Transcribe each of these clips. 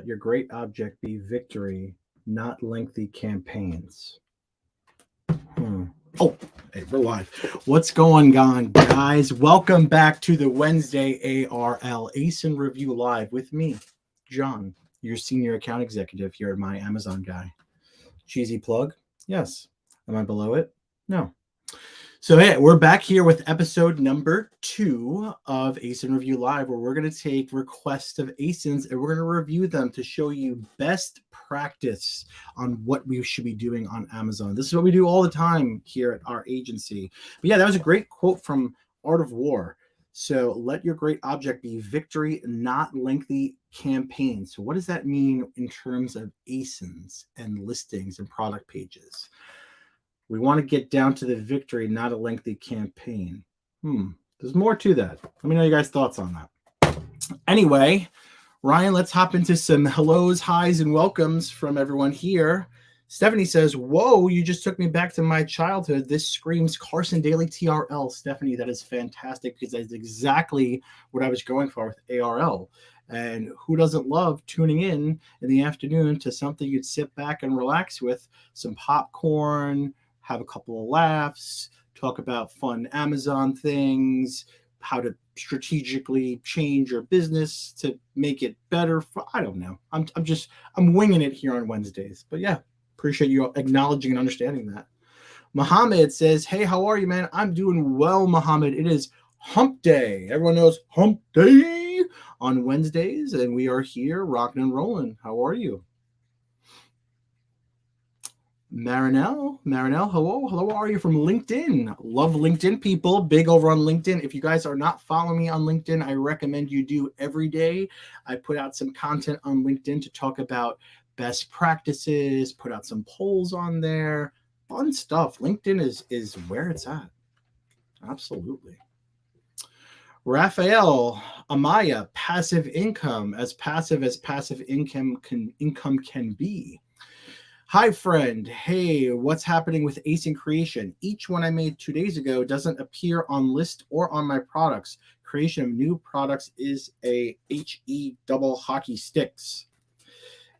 Let your great object be victory, not lengthy campaigns. Oh, hey, we're live. What's going on, guys? Welcome back to the Wednesday ARL ASIN Review Live with me, John, your senior account executive here at my Amazon guy. Cheesy plug? Yes. Am I below it? No. So, hey, we're back here with episode number 2 of ASIN Review Live, where we're going to take requests of ASINs and we're going to review them to show you best practice on what we should be doing on Amazon. This is what we do all the time here at our agency. But yeah, that was a great quote from Art of War. So, let your great object be victory, not lengthy campaign. So, what does that mean in terms of ASINs and listings and product pages? We want to get down to the victory, not a lengthy campaign. There's more to that. Let me know your guys' thoughts on that. Anyway, Ryan, let's hop into some hellos, highs, and welcomes from everyone here. Stephanie says, whoa, you just took me back to my childhood. This screams Carson Daly TRL. Stephanie, that is fantastic because that's exactly what I was going for with ARL. And who doesn't love tuning in the afternoon to something you'd sit back and relax with, some popcorn, have a couple of laughs, talk about fun Amazon things, how to strategically change your business to make it better. I don't know. I'm winging it here on Wednesdays. But yeah, appreciate you acknowledging and understanding that. Mohammed says, hey, how are you, man? I'm doing well, Mohammed. It is hump day. Everyone knows hump day on Wednesdays, and we are here rocking and rolling. How are you? Marinelle, hello, how are you from LinkedIn? Love LinkedIn people, big over on LinkedIn. If you guys are not following me on LinkedIn, I recommend you do every day. I put out some content on LinkedIn to talk about best practices, put out some polls on there, fun stuff. LinkedIn is where it's at. Absolutely. Raphael, Amaya, passive income, as passive income can be. Hi, friend. Hey, what's happening with ASIN creation? Each one I made 2 days ago doesn't appear on list or on my products. Creation of new products is a HE double hockey sticks.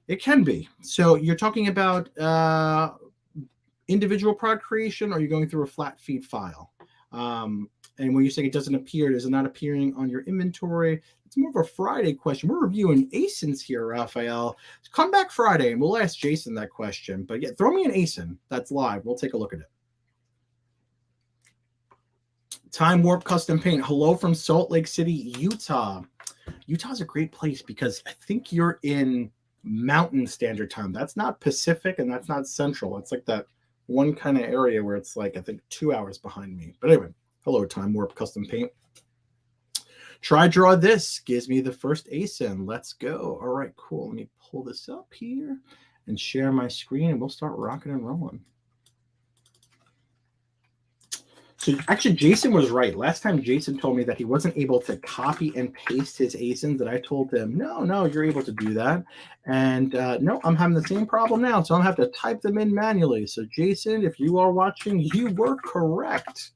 It can be. So you're talking about individual product creation, or you're going through a flat feed file? And when you say it doesn't appear, is it not appearing on your inventory? It's more of a Friday question. We're reviewing ASINs here, Raphael. Come back Friday and we'll ask Jason that question. But yeah, throw me an ASIN that's live. We'll take a look at it. Time Warp Custom Paint. Hello from Salt Lake City, Utah. Utah's a great place because I think you're in Mountain Standard Time. That's not Pacific and that's not Central. It's like that one kind of area where it's like, I think 2 hours behind me. But anyway, hello, Time Warp Custom Paint. Try draw this gives me the first ASIN. Let's go. All right, cool. Let me pull this up here and share my screen and we'll start rocking and rolling. So actually, Jason was right. Last time Jason told me that he wasn't able to copy and paste his ASINs, that I told him, no, you're able to do that. And no, I'm having the same problem now. So I'm going to have to type them in manually. So Jason, if you are watching, you were correct.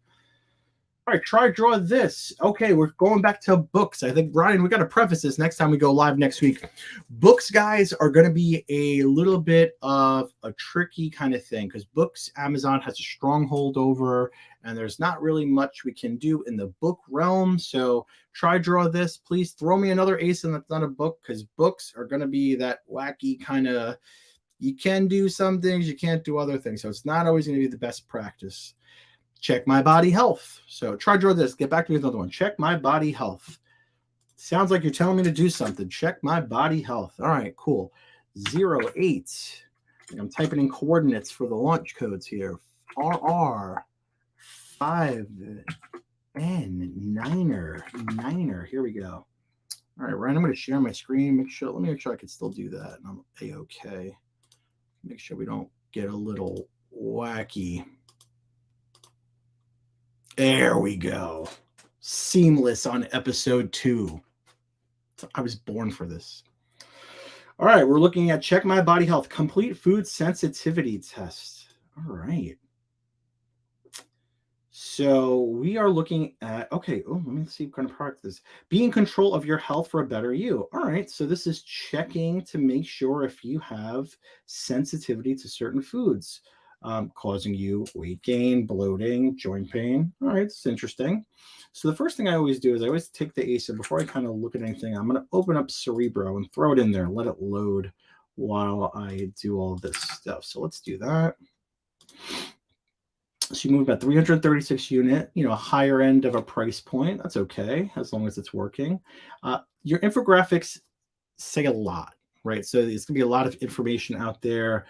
All right, try draw this. Okay, we're going back to books. I think, Ryan, we got to preface this next time we go live next week. Books, guys, are going to be a little bit of a tricky kind of thing because books, Amazon has a stronghold over, and there's not really much we can do in the book realm. So try draw this. Please throw me another ASIN that's not a book because books are going to be that wacky kind of, you can do some things, you can't do other things. So it's not always going to be the best practice. Check my body health. So try draw this. Get back to me with another one. Check my body health. Sounds like you're telling me to do something. Check my body health. All right, cool. 08. I'm typing in coordinates for the launch codes here. RR 5N Niner. Here we go. All right, Ryan, I'm going to share my screen. Let me make sure I can still do that. And I'm A-okay. Make sure we don't get a little wacky. There we go. Seamless on episode 2. I was born for this. All right, we're looking at Check My Body Health, complete food sensitivity test. All right. So we are looking at, okay, oh, let me see what kind of product this is. Be in control of your health for a better you. All right, so this is checking to make sure if you have sensitivity to certain foods, causing you weight gain, bloating, joint pain. All right, it's interesting. So the first thing I always do is I always take the ASIN before I kind of look at anything. I'm going to open up Cerebro and throw it in there, let it load while I do all this stuff. So let's do that. So you move about 336 unit, a higher end of a price point. That's okay, as long as it's working. Your infographics say a lot, right? So there's gonna be a lot of information out there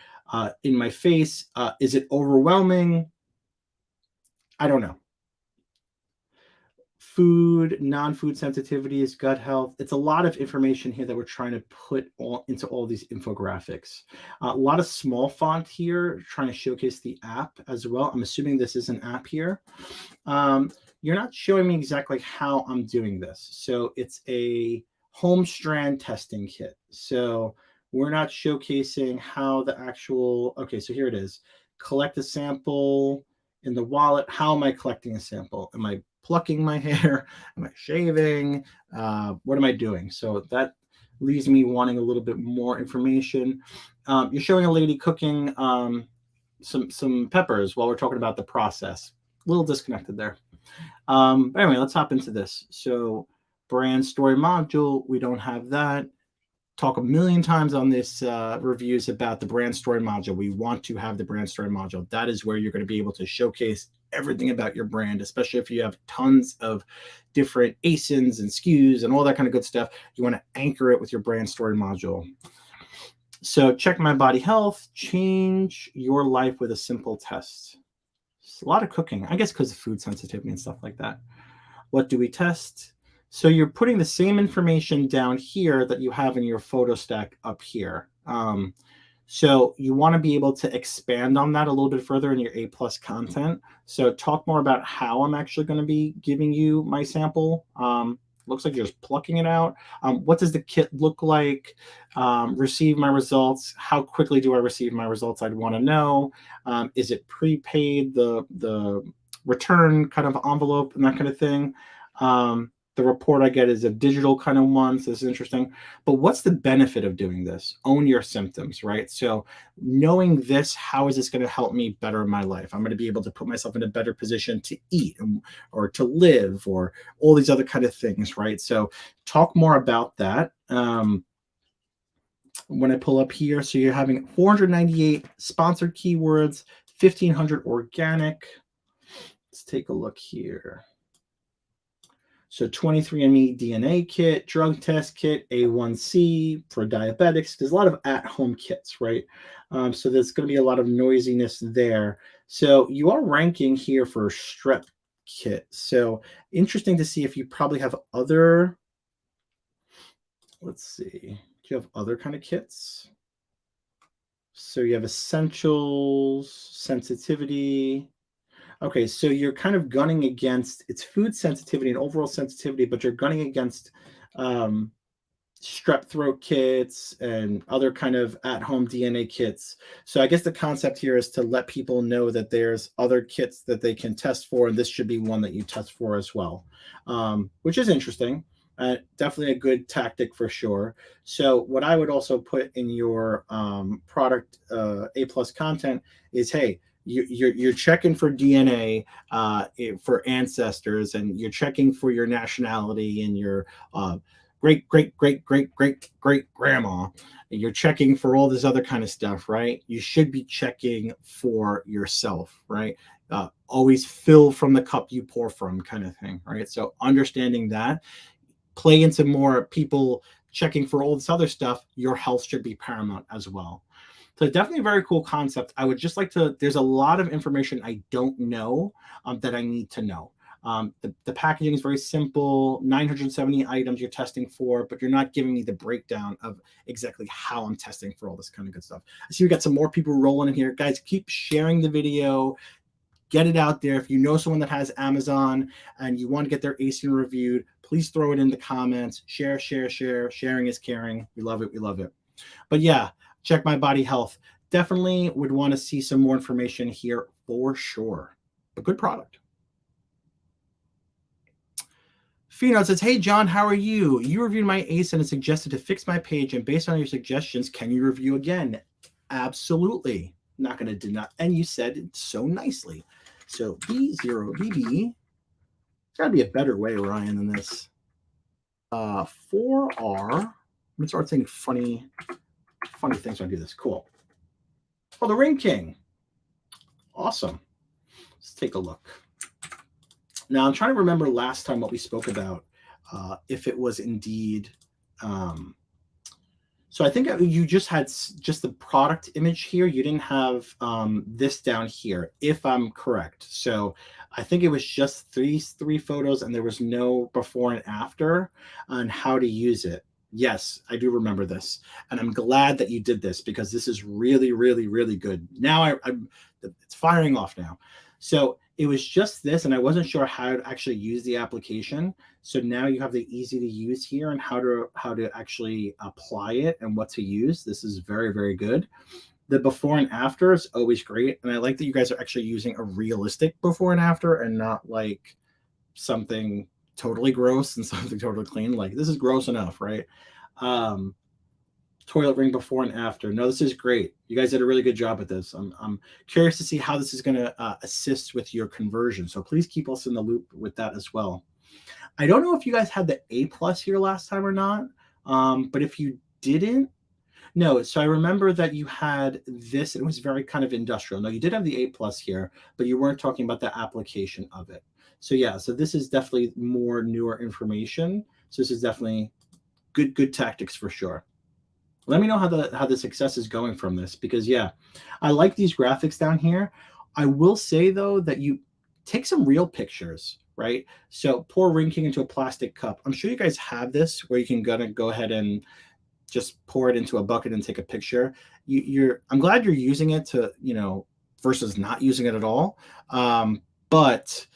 in my face. Is it overwhelming? I don't know. Food, non-food sensitivities, gut health. It's a lot of information here that we're trying to put into all these infographics. A lot of small font here, trying to showcase the app as well. I'm assuming this is an app here. You're not showing me exactly how I'm doing this. So it's a home strand testing kit. So we're not showcasing how the actual, okay, so here it is. Collect a sample in the wallet. How am I collecting a sample? Am I plucking my hair? Am I shaving? What am I doing? So that leaves me wanting a little bit more information. You're showing a lady cooking some peppers while we're talking about the process. A little disconnected there. But anyway, let's hop into this. So brand story module, we don't have that. Talk a million times on this reviews about the brand story module. We want to have the brand story module. That is where you're going to be able to showcase everything about your brand, especially if you have tons of different ASINs and SKUs and all that kind of good stuff. You want to anchor it with your brand story module. So check my body health, change your life with a simple test. It's a lot of cooking, I guess, because of food sensitivity and stuff like that. What do we test? So you're putting the same information down here that you have in your photo stack up here. So you want to be able to expand on that a little bit further in your A+ content. So talk more about how I'm actually going to be giving you my sample. Looks like you're just plucking it out. What does the kit look like? Receive my results. How quickly do I receive my results? I'd want to know. Is it prepaid, the return kind of envelope and that kind of thing? The report I get is a digital kind of one, so this is interesting. But what's the benefit of doing this? Own your symptoms, right? So knowing this, how is this going to help me better my life? I'm going to be able to put myself in a better position to eat or to live or all these other kind of things, right? So talk more about that. When I pull up here, so you're having 498 sponsored keywords, 1,500 organic. Let's take a look here. So 23andMe DNA kit, drug test kit, A1C for diabetics. There's a lot of at-home kits, right? So there's going to be a lot of noisiness there. So you are ranking here for strep kit. So interesting to see if you probably have other, let's see, do you have other kind of kits? So you have essentials, sensitivity. Okay, so you're kind of gunning against, it's food sensitivity and overall sensitivity, but you're gunning against strep throat kits and other kind of at-home DNA kits. So I guess the concept here is to let people know that there's other kits that they can test for, and this should be one that you test for as well, which is interesting. Definitely a good tactic for sure. So what I would also put in your product A+ content is, hey, you're checking for DNA for ancestors, and you're checking for your nationality and your great grandma. You're checking for all this other kind of stuff, right? You should be checking for yourself, right? Always fill from the cup you pour from, kind of thing, right? So understanding that, play into more people checking for all this other stuff. Your health should be paramount as well. So definitely a very cool concept. I would just like to, there's a lot of information I don't know that I need to know. The packaging is very simple, 970 items you're testing for, but you're not giving me the breakdown of exactly how I'm testing for all this kind of good stuff. I see we got some more people rolling in here. Guys, keep sharing the video. Get it out there. If you know someone that has Amazon and you want to get their ASIN reviewed, please throw it in the comments. Share. Sharing is caring. We love it. We love it. But yeah, check my body health. Definitely would want to see some more information here for sure. A good product. Fino says, hey, John, how are you? You reviewed my ASIN and suggested to fix my page. And based on your suggestions, can you review again? Absolutely. Not going to deny. And you said it so nicely. So B0BB. There's got to be a better way, Ryan, than this. 4R. Let me start saying funny things when I do this. Cool. Oh, the Ring King. Awesome. Let's take a look. Now, I'm trying to remember last time what we spoke about, if it was indeed. So I think you just had just the product image here. You didn't have this down here, if I'm correct. So I think it was just these three photos and there was no before and after on how to use it. Yes, I do remember this. And I'm glad that you did this because this is really, really, really good. Now it's firing off now. So it was just this, and I wasn't sure how to actually use the application. So now you have the easy to use here and how to actually apply it and what to use. This is very, very good. The before and after is always great. And I like that you guys are actually using a realistic before and after and not like something totally gross and something totally clean. Like this is gross enough, right? Toilet ring before and after. No, this is great. You guys did a really good job at this. I'm curious to see how this is going to assist with your conversion. So please keep us in the loop with that as well. I don't know if you guys had the A+ here last time or not, but if you didn't, no. So I remember that you had this. It was very kind of industrial. No, you did have the A+ here, but you weren't talking about the application of it. So yeah, so this is definitely more newer information. So this is definitely good tactics for sure. Let me know how the success is going from this because yeah, I like these graphics down here. I will say though that you take some real pictures, right? So pour Ring King into a plastic cup. I'm sure you guys have this where you can go ahead and just pour it into a bucket and take a picture. I'm glad you're using it to, versus not using it at all. But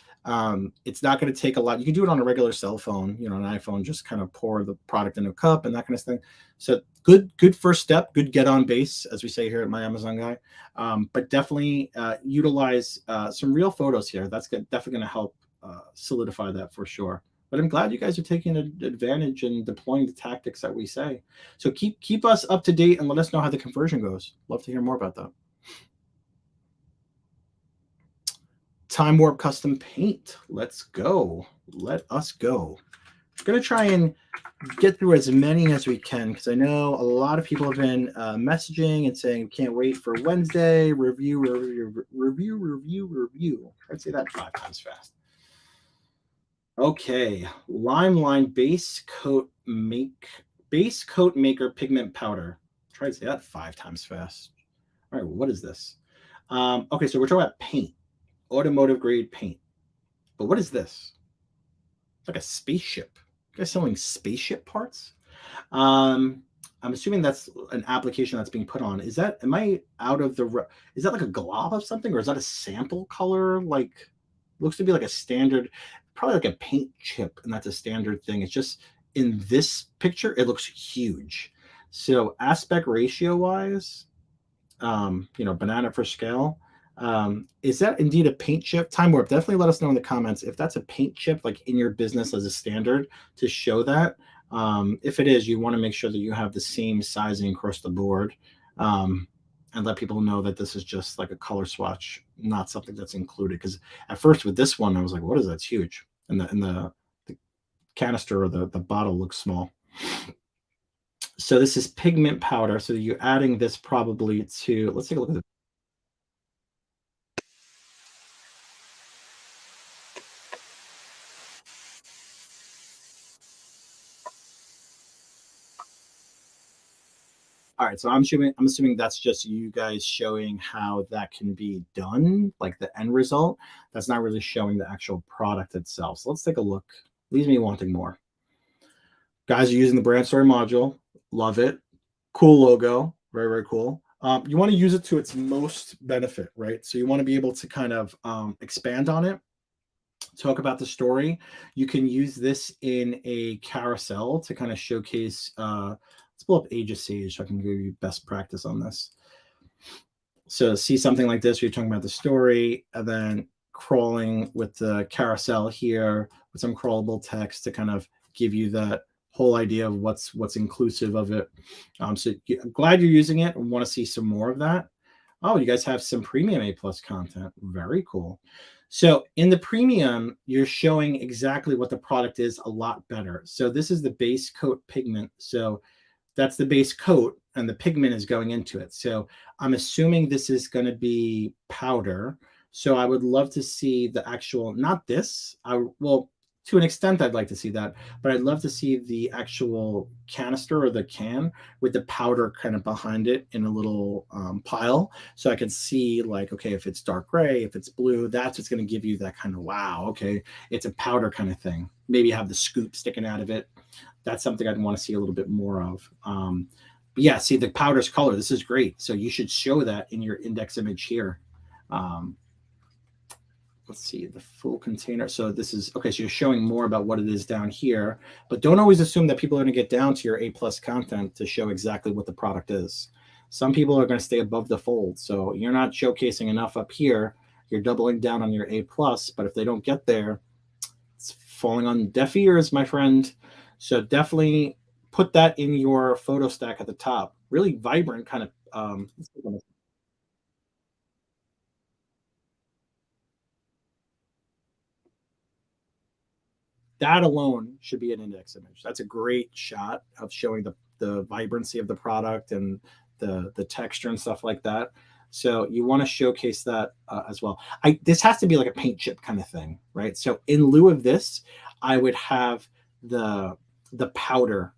it's not going to take a lot. You can do it on a regular cell phone, an iPhone, just kind of pour the product in a cup and that kind of thing. So good first step, good get on base, as we say here at My Amazon Guy. But definitely utilize some real photos here. That's definitely going to help solidify that for sure. But I'm glad you guys are taking advantage and deploying the tactics that we say. So keep us up to date and let us know how the conversion goes. Love to hear more about that. Time Warp Custom Paint. Let's go. Let us go. I'm going to try and get through as many as we can because I know a lot of people have been messaging and saying, can't wait for Wednesday. Review. I'd say that 5 times fast. Okay. Limeline Base Coat Maker Pigment Powder. Try to say that 5 times fast. All right. What is this? Okay. So we're talking about paint. Automotive grade paint. But what is this? It's like a spaceship. You guys selling spaceship parts? I'm assuming that's an application that's being put on. Is that like a glob of something, or is that a sample color? Like, looks to be like a standard, probably like a paint chip, and that's a standard thing. It's just in this picture, it looks huge. So aspect ratio wise, banana for scale. Is that indeed a paint chip? Time Warp, definitely let us know in the comments if that's a paint chip like in your business as a standard to show that. If it is, you want to make sure that you have the same sizing across the board, and let people know that this is just like a color swatch, not something that's included. Because at first with this one, I was like, what is that? It's huge. And the canister or the bottle looks small. So this is pigment powder. So you're adding this probably to, let's take a look at the All right, so I'm assuming that's just you guys showing how that can be done, like the end result. That's not really showing the actual product itself. So let's take a look. Leaves me wanting more. Guys are using the brand story module. Love it. Cool logo. Very, very cool. You want to use it to its most benefit, right? So you want to be able to kind of expand on it, talk about the story. You can use this in a carousel to kind of showcase. Let's pull up Age of Sage so I can give you best practice on this. So see something like this where you're talking about the story, and then crawling with the carousel here with some crawlable text to kind of give you that whole idea of what's inclusive of it. So I'm glad you're using it and want to see some more of that. Oh, you guys have some premium A+ content. Very cool. So in the premium, you're showing exactly what the product is a lot better. So this is the base coat pigment. So that's the base coat and the pigment is going into it. So I'm assuming this is going to be powder. So I would love to see the actual, not this. Well, to an extent, I'd like to see that, but I'd love to see the actual canister or the can with the powder kind of behind it in a little pile. So I can see like, okay, if it's dark gray, if it's blue, that's what's going to give you that kind of, wow, okay, it's a powder kind of thing. Maybe have the scoop sticking out of it. That's something I'd want to see a little bit more of. But yeah, see the powder's color. This is great. So you should show that in your index image here. Let's see the full container. So this is, okay, so you're showing more about what it is down here, but don't always assume that people are going to get down to your A+ content to show exactly what the product is. Some people are going to stay above the fold. So you're not showcasing enough up here. You're doubling down on your A+, but if they don't get there, it's falling on deaf ears, my friend. So definitely put that in your photo stack at the top. Really vibrant kind of, that alone should be an index image. That's a great shot of showing the vibrancy of the product and the texture and stuff like that. So you want to showcase that as well. This has to be like a paint chip kind of thing, right? So in lieu of this, I would have the powder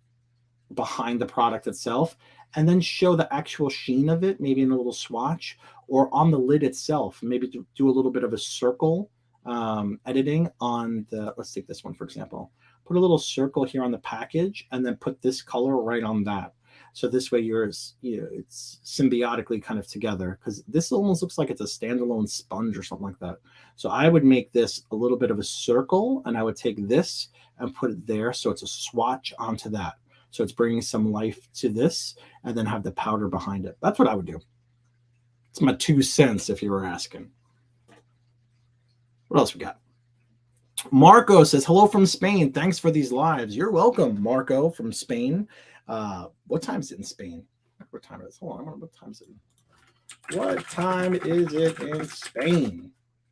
behind the product itself and then show the actual sheen of it, maybe in a little swatch or on the lid itself. Maybe do a little bit of a circle editing on the, let's take this one, for example, put a little circle here on the package and then put this color right on that. So this way it's symbiotically kind of together, because this almost looks like it's a standalone sponge or something like that. So I would make this a little bit of a circle and I would take this and put it there. So it's a swatch onto that. So it's bringing some life to this and then have the powder behind it. That's what I would do. It's my 2 cents if you were asking. What else we got? Marco says, hello from Spain. Thanks for these lives. You're welcome, Marco from Spain. What time is it in Spain? What time is it? Hold on, I wonder what time is it. What time is it in Spain?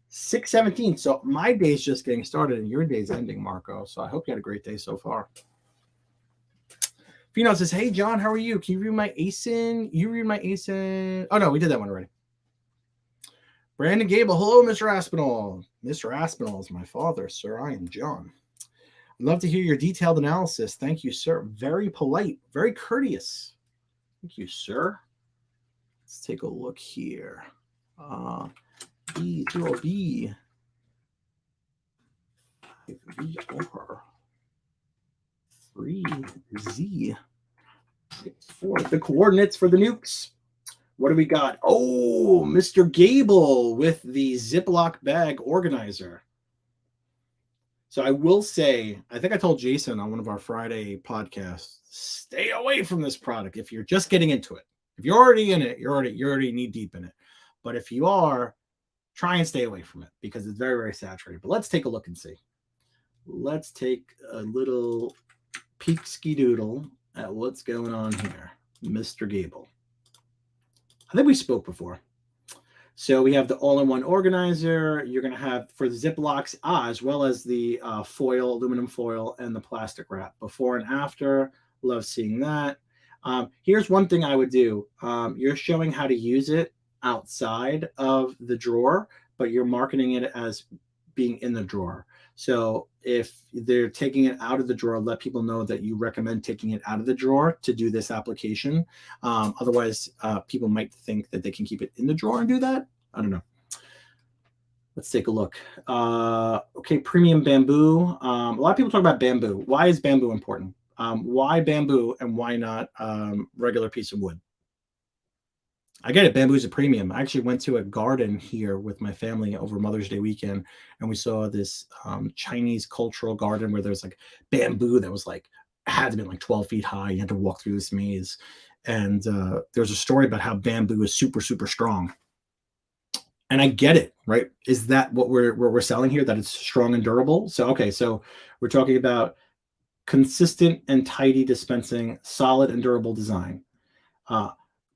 6:17. So my day's just getting started and your day's ending, Marco. So I hope you had a great day so far. Fino says, hey, John, how are you? Can you read my ASIN? You read my ASIN? Oh, no, we did that one already. Brandon Gable, hello, Mr. Aspinall. Mr. Aspinall is my father, sir. I am John. I'd love to hear your detailed analysis. Thank you, sir. Very polite, very courteous. Thank you, sir. Let's take a look here. B0B. VR 3Z 64. The coordinates for the nukes. What do we got? Oh, Mr. Gable with the Ziplock Bag Organizer. So I will say, I think I told Jason on one of our Friday podcasts, stay away from this product if you're just getting into it. If you're already in it, you're already knee deep in it. But if you are, try and stay away from it because it's very, very saturated. But let's take a look and see. Let's take a little peek ski-doodle at what's going on here. Mr. Gable. I think we spoke before. So we have the all-in-one organizer. You're going to have for the Ziplocs, as well as the foil, aluminum foil, and the plastic wrap. Before and after, love seeing that. Here's one thing I would do. You're showing how to use it outside of the drawer, but you're marketing it as being in the drawer. So if they're taking it out of the drawer, let people know that you recommend taking it out of the drawer to do this application. Otherwise, people might think that they can keep it in the drawer and do that. I don't know. Let's take a look. Okay, premium bamboo. A lot of people talk about bamboo. Why is bamboo important? Why bamboo and why not regular piece of wood? I get it. Bamboo is a premium. I actually went to a garden here with my family over Mother's Day weekend, and we saw this Chinese cultural garden where there's like bamboo that was like, had to be like 12 feet high. You had to walk through this maze. And there's a story about how bamboo is super, super strong. And I get it, right? Is that what we're selling here? That it's strong and durable? So, okay, so we're talking about consistent and tidy dispensing, solid and durable design,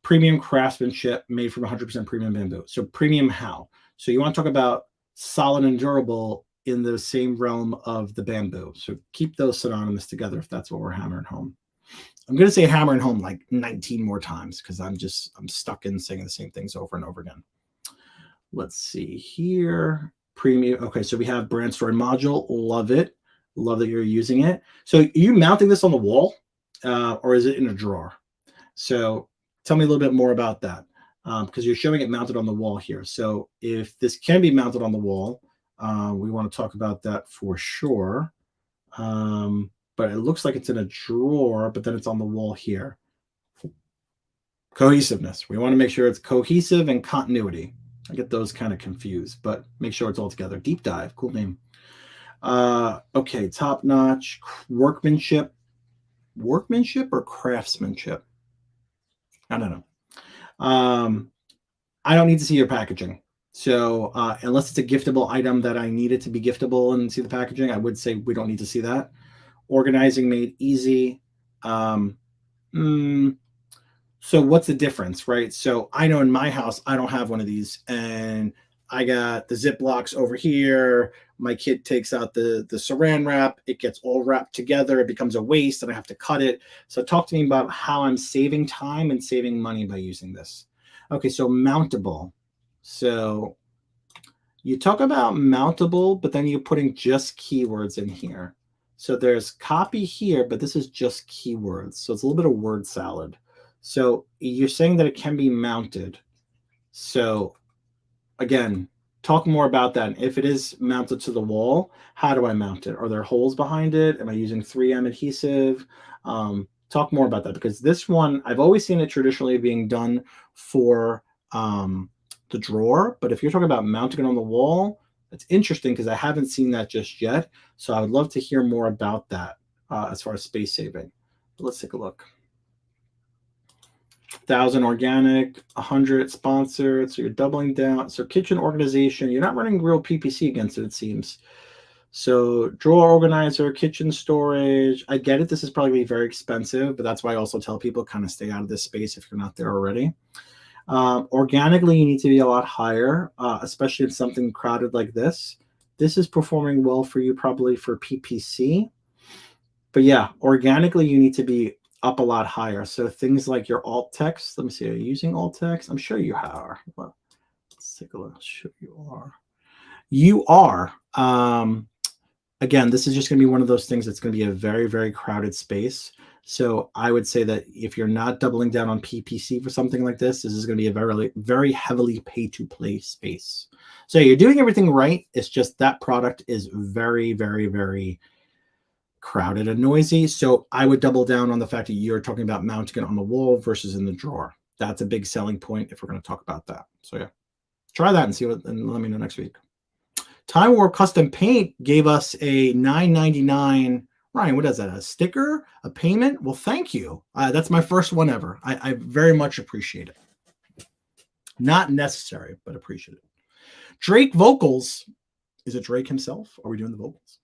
premium craftsmanship made from 100% premium bamboo. So premium how? So you want to talk about solid and durable in the same realm of the bamboo. So keep those synonymous together if that's what we're hammering home. I'm going to say hammering home like 19 more times because I'm stuck in saying the same things over and over again. Let's see here. Premium. Okay, so we have brand story module. Love it. Love that you're using it. So are you mounting this on the wall or is it in a drawer? So tell me a little bit more about that because you're showing it mounted on the wall here. So if this can be mounted on the wall, we want to talk about that for sure. But it looks like it's in a drawer, but then it's on the wall here. Cohesiveness. We want to make sure it's cohesive and continuity. I get those kind of confused, but make sure it's all together. Deep Dive, cool name. Okay, top notch workmanship or craftsmanship. I don't know. I don't need to see your packaging. So unless it's a giftable item that I need it to be giftable and see the packaging, I would say we don't need to see that. Organizing made easy. So what's the difference, right? So I know in my house, I don't have one of these and I got the Ziplocs over here. My kid takes out the saran wrap. It gets all wrapped together. It becomes a waste and I have to cut it. So talk to me about how I'm saving time and saving money by using this. Okay, so mountable. So you talk about mountable, but then you're putting just keywords in here. So there's copy here, but this is just keywords. So it's a little bit of word salad. So you're saying that it can be mounted. So again, talk more about that. And if it is mounted to the wall, how do I mount it? Are there holes behind it? Am I using 3M adhesive? Talk more about that because this one, I've always seen it traditionally being done for the drawer. But if you're talking about mounting it on the wall, it's interesting because I haven't seen that just yet. So I would love to hear more about that as far as space saving. But let's take a look. 1,000 organic, 100 sponsored. So you're doubling down. So kitchen organization, you're not running real PPC against it seems. So drawer organizer, kitchen storage. I get it. This is probably very expensive, but that's why I also tell people kind of stay out of this space if you're not there already. Organically, you need to be a lot higher, especially in something crowded like this. This is performing well for you probably for PPC. But yeah, organically, you need to be up a lot higher. So things like your alt text. Let me see. Are you using alt text? I'm sure you are. Well, let's take a look. Sure you are. You are. Again, this is just going to be one of those things that's going to be a very, very crowded space. So I would say that if you're not doubling down on PPC for something like this, this is going to be a very, very heavily pay-to-play space. So you're doing everything right. It's just that product is very, very, very crowded and noisy. So I would double down on the fact that you're talking about mounting it on the wall versus in the drawer. That's a big selling point if we're going to talk about that. So yeah, try that and see what, and let me know next week. Time Warp Custom Paint gave us a $9.99. Ryan, what is that? A sticker? A payment? Well, thank you. That's my first one ever. I very much appreciate it. Not necessary, but appreciate it. Drake Vocals. Is it Drake himself? Are we doing the vocals?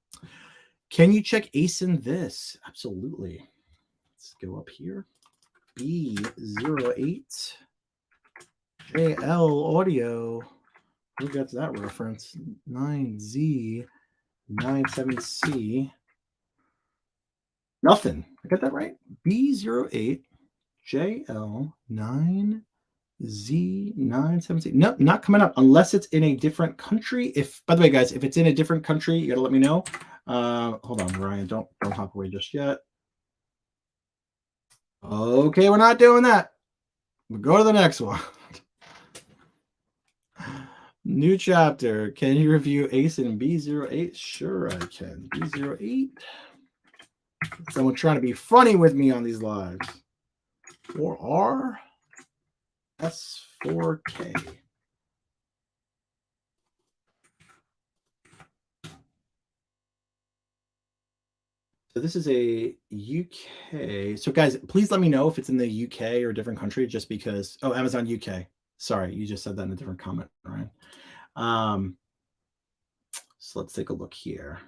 Can you check ASIN this? Absolutely. Let's go up here. B08 JL Audio. Who got that reference? 9Z 97C. Nothing. I got that right? B08 JL 9Z970. Nope, not coming up unless it's in a different country. If, by the way, guys, if it's in a different country, you gotta let me know. Hold on, Ryan. Don't hop away just yet. Okay, we're not doing that. We'll go to the next one. New chapter. Can you review ASIN B08? Sure, I can. B08. Someone trying to be funny with me on these lives. 4R S4K. So this is a UK. So guys, please let me know if it's in the UK or a different country just because, oh, Amazon UK. Sorry, you just said that in a different comment, right? So let's take a look here.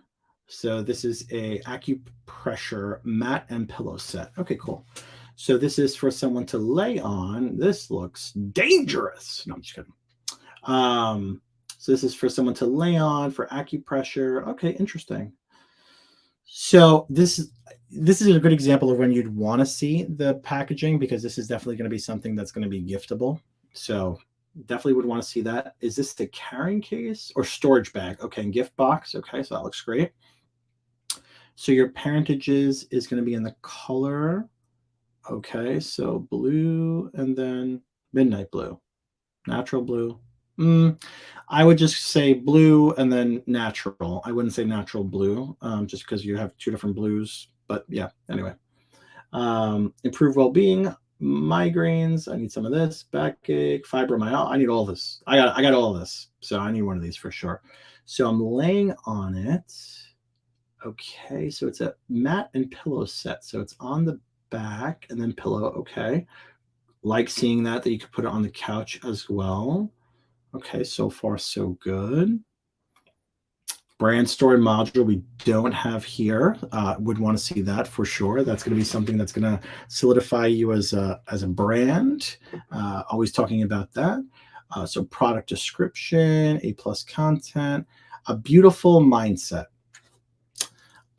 So this is a Accupressure mat and pillow set. Okay, cool. So this is for someone to lay on. This looks dangerous. No, I'm just kidding. So this is for someone to lay on for acupressure. Okay, interesting. So this is a good example of when you'd want to see the packaging, because this is definitely going to be something that's going to be giftable. So definitely would want to see that. Is this the carrying case or storage bag? Okay, and gift box. Okay, so that looks great. So your parentages is going to be in the color. Okay, so blue and then midnight blue, natural blue. I would just say blue and then natural. I wouldn't say natural blue, just because you have two different blues. But yeah, anyway. Improve well-being, migraines. I need some of this. Backache, fibromyalgia. I need all this. I got all of this. So I need one of these for sure. So I'm laying on it. Okay, so it's a mat and pillow set. So it's on the back and then pillow. Okay, like seeing that you could put it on the couch as well. Okay, so far so good. Brand story module we don't have here. Would want to see that for sure. That's going to be something that's going to solidify you as a brand. Always talking about that. So product description, A+ content, a beautiful mindset.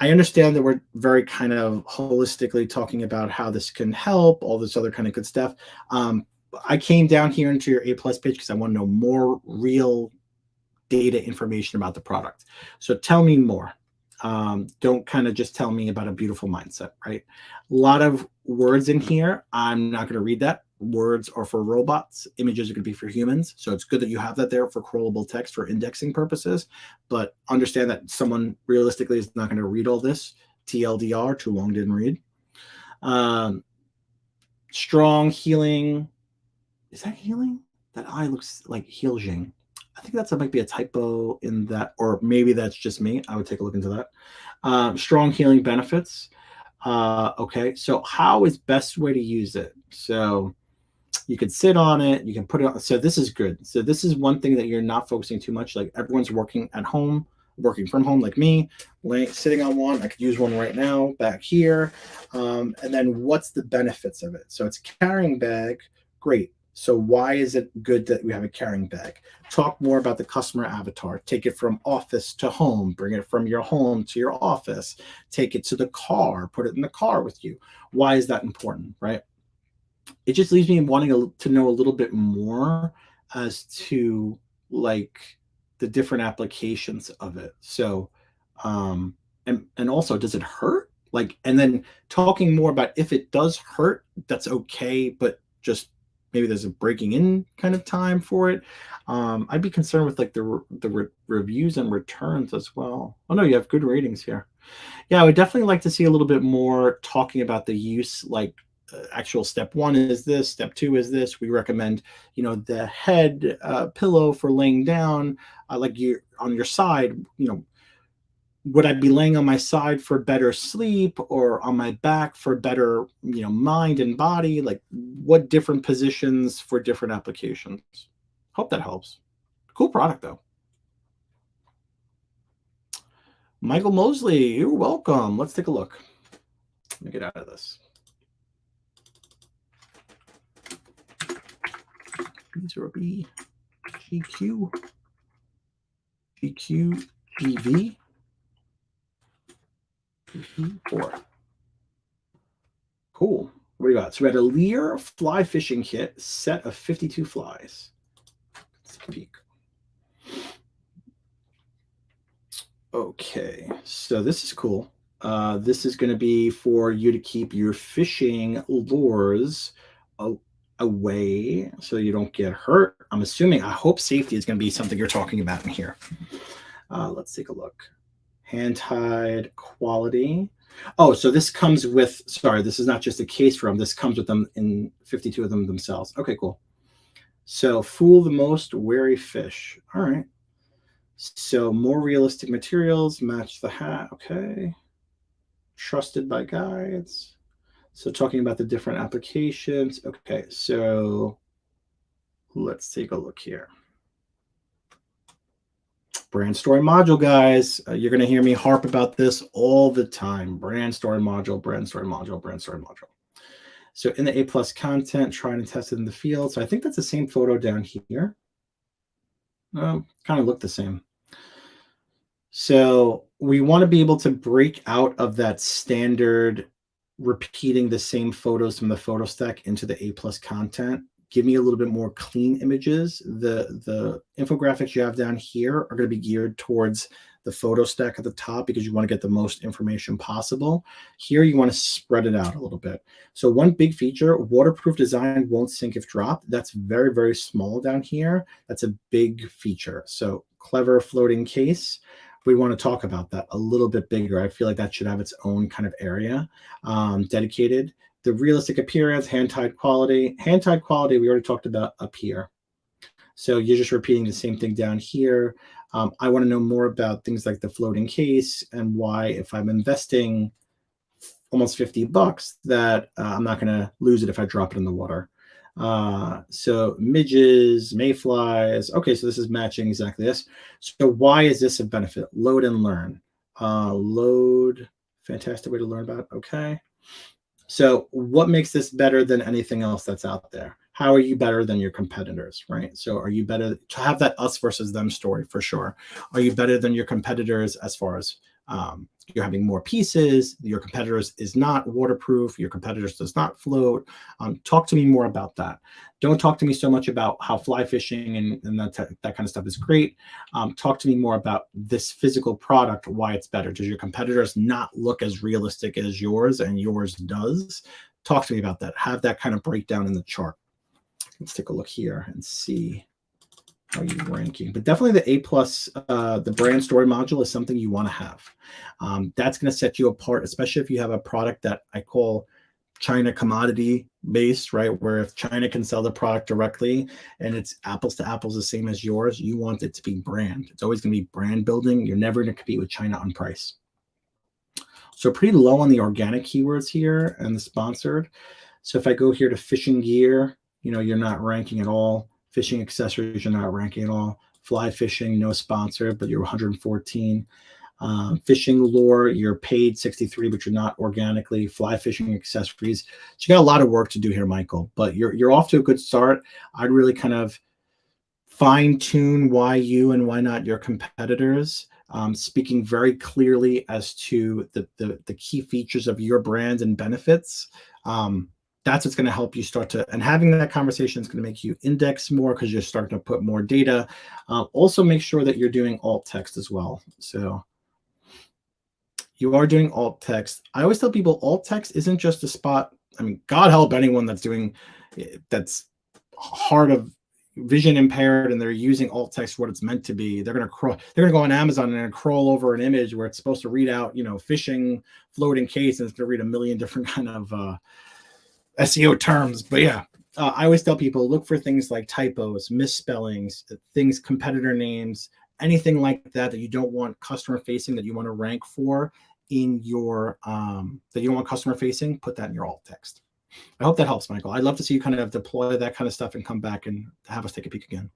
I understand that we're very kind of holistically talking about how this can help, all this other kind of good stuff. I came down here into your A+ page because I want to know more real data information about the product. So tell me more. Don't kind of just tell me about a beautiful mindset, right? A lot of words in here. I'm not going to read that. Words are for robots. Images are going to be for humans. So it's good that you have that there for crawlable text for indexing purposes. But understand that someone realistically is not going to read all this. TLDR, too long, didn't read. Strong healing. Is that healing? That eye looks like healing. I think that might be a typo in that, or maybe that's just me. I would take a look into that. Strong healing benefits. Okay, so how is best way to use it? So you could sit on it, you can put it on. So this is good. So this is one thing that you're not focusing too much. Like everyone's working at home, working from home like me, sitting on one. I could use one right now back here. And then what's the benefits of it? So it's carrying bag. Great. So why is it good that we have a carrying bag? Talk more about the customer avatar. Take it from office to home. Bring it from your home to your office. Take it to the car. Put it in the car with you. Why is that important, right? It just leaves me wanting to know a little bit more as to like the different applications of it. So, and also, does it hurt? Like, and then talking more about if it does hurt, that's okay, but just maybe there's a breaking in kind of time for it. I'd be concerned with like the reviews and returns as well. Oh no, you have good ratings here. Yeah, I would definitely like to see a little bit more talking about the use, like actual step 1 is this, step 2 is this. We recommend, the head pillow for laying down, like you on your side, would I be laying on my side for better sleep or on my back for better, mind and body? Like what different positions for different applications? Hope that helps. Cool product though. Michael Mosley, you're welcome. Let's take a look. Let me get out of this. B0B, GQ, GQ, BV, 4. Cool. What do you got? So we had a Lear Fly Fishing Kit, set of 52 flies. Let's take a peek. Okay, so this is cool. This is going to be for you to keep your fishing lures away so you don't get hurt. I'm assuming, I hope safety is going to be something you're talking about in here. Let's take a look. Hand-tied quality. Oh, so this comes with, sorry, this is not just a case for them. This comes with them in 52 of them themselves. Okay, cool. So fool the most wary fish. All right. So more realistic materials, match the hat. Okay. Trusted by guides. So talking about the different applications. Okay, so let's take a look here. Brand story module, guys. You're going to hear me harp about this all the time. Brand story module, brand story module, brand story module. So in the A+ content, tried and tested in the field. So I think that's the same photo down here. Kind of look the same. So we want to be able to break out of that standard repeating the same photos from the photo stack into the A+ content. Give me a little bit more clean images. The infographics you have down here are going to be geared towards the photo stack at the top because you want to get the most information possible. Here, you want to spread it out a little bit. So one big feature, waterproof design won't sink if dropped. That's very, very small down here. That's a big feature. So clever floating case. We want to talk about that a little bit bigger. I feel like that should have its own kind of area dedicated. The realistic appearance, hand-tied quality. Hand-tied quality, we already talked about up here. So you're just repeating the same thing down here. I want to know more about things like the floating case and why if I'm investing almost $50 that I'm not going to lose it if I drop it in the water. So midges, mayflies. Okay, so this is matching exactly this. So why is this a benefit? Load and learn. Load, fantastic way to learn about. Okay. So what makes this better than anything else that's out there? How are you better than your competitors, right? So are you better to have that us versus them story for sure? Are you better than your competitors as far as you're having more pieces, your competitors is not waterproof, your competitors does not float? Talk to me more about that. Don't talk to me so much about how fly fishing and that kind of stuff is great. Talk to me more about this physical product, why it's better. Does your competitors not look as realistic as yours and yours does? Talk to me about that. Have that kind of breakdown in the chart. Let's take a look here and see how you're ranking. But definitely the A+, the brand story module is something you want to have. That's going to set you apart, especially if you have a product that I call China commodity based, right? Where if China can sell the product directly and it's apples to apples the same as yours, you want it to be brand. It's always going to be brand building. You're never going to compete with China on price. So pretty low on the organic keywords here and the sponsored. So if I go here to fishing gear, you know, you're not ranking at all. Fishing accessories, you're not ranking at all. Fly fishing, no sponsor, but you're 114. Fishing lure, you're paid 63, but you're not organically. Fly fishing accessories. So you got a lot of work to do here, Michael, but you're off to a good start. I'd really kind of fine tune why you and why not your competitors. Speaking very clearly as to the key features of your brand and benefits. That's what's going to help you start to, and having that conversation is going to make you index more because you're starting to put more data. Also make sure that you're doing alt text as well. So you are doing alt text. I always tell people alt text isn't just a spot. I mean, God help anyone that's hard of vision impaired and they're using alt text what it's meant to be. They're going to go on Amazon and crawl over an image where it's supposed to read out, you know, fishing floating case, and it's going to read a million different kind of SEO terms. But yeah, I always tell people look for things like typos, misspellings, things, competitor names, anything like that you don't want customer facing, that you want to rank for in your that you don't want customer facing. Put that in your alt text. I hope that helps, Michael. I'd love to see you kind of deploy that kind of stuff and come back and have us take a peek again.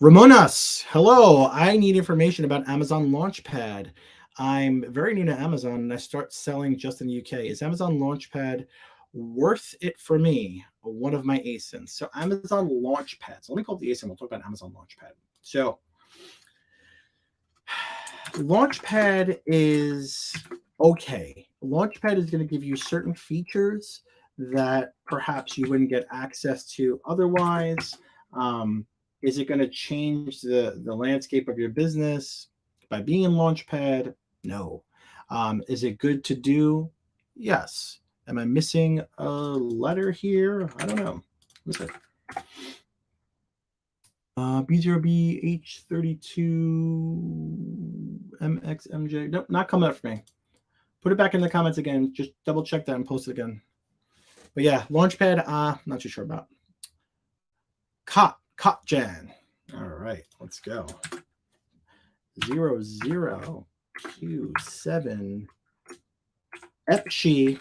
Ramonas, hello. I need information about Amazon Launchpad. I'm very new to Amazon and I start selling just in the UK. Is Amazon Launchpad worth it for me? One of my ASINs. So Amazon Launchpad. So let me call it the ASIN. We'll talk about Amazon Launchpad. So Launchpad is okay. Launchpad is going to give you certain features that perhaps you wouldn't get access to otherwise. Is it going to change the landscape of your business by being in Launchpad? No. Is it good to do? Yes. Am I missing a letter here? I don't know. What's it? B0BH32MXMJ. Nope, not coming up for me. Put it back in the comments again. Just double check that and post it again. But yeah, Launchpad, not too sure about. Cotjan. All right, let's go. 00Q7 Epshi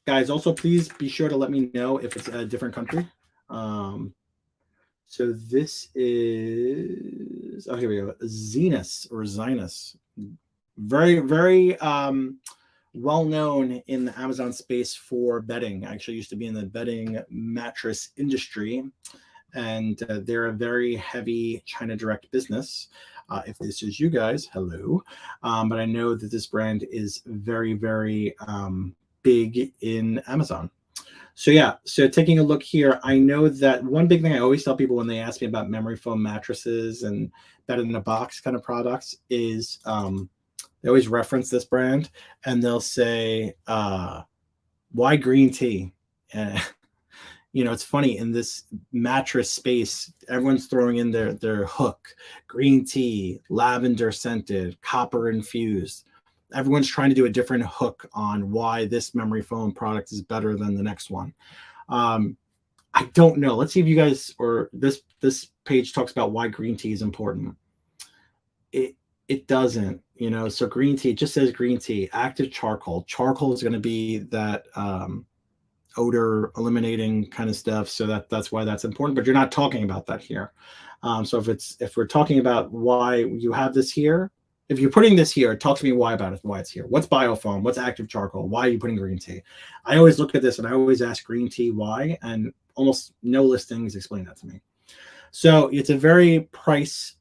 Guys, also please be sure to let me know if it's a different country. So this is, oh, here we go. Zinus. Very, very well known in the Amazon space for bedding. I actually used to be in the bedding mattress industry, and they're a very heavy China direct business. If this is you guys, hello. But I know that this brand is very, very big in Amazon. So yeah, so taking a look here, I know that one big thing I always tell people when they ask me about memory foam mattresses and bed in a box kind of products is they always reference this brand and they'll say, why green tea? You know, it's funny in this mattress space, everyone's throwing in their hook, green tea, lavender scented, copper infused. Everyone's trying to do a different hook on why this memory foam product is better than the next one. I don't know. Let's see if you guys, or this page talks about why green tea is important. It doesn't, you know. So green tea, it just says green tea, active charcoal. Charcoal is going to be that odor eliminating kind of stuff. So that's why that's important. But you're not talking about that here. So if we're talking about why you have this here. If you're putting this here, talk to me why about it, why it's here. What's biofoam? What's active charcoal? Why are you putting green tea? I always look at this and I always ask green tea why, and almost no listings explain that to me. So it's a very price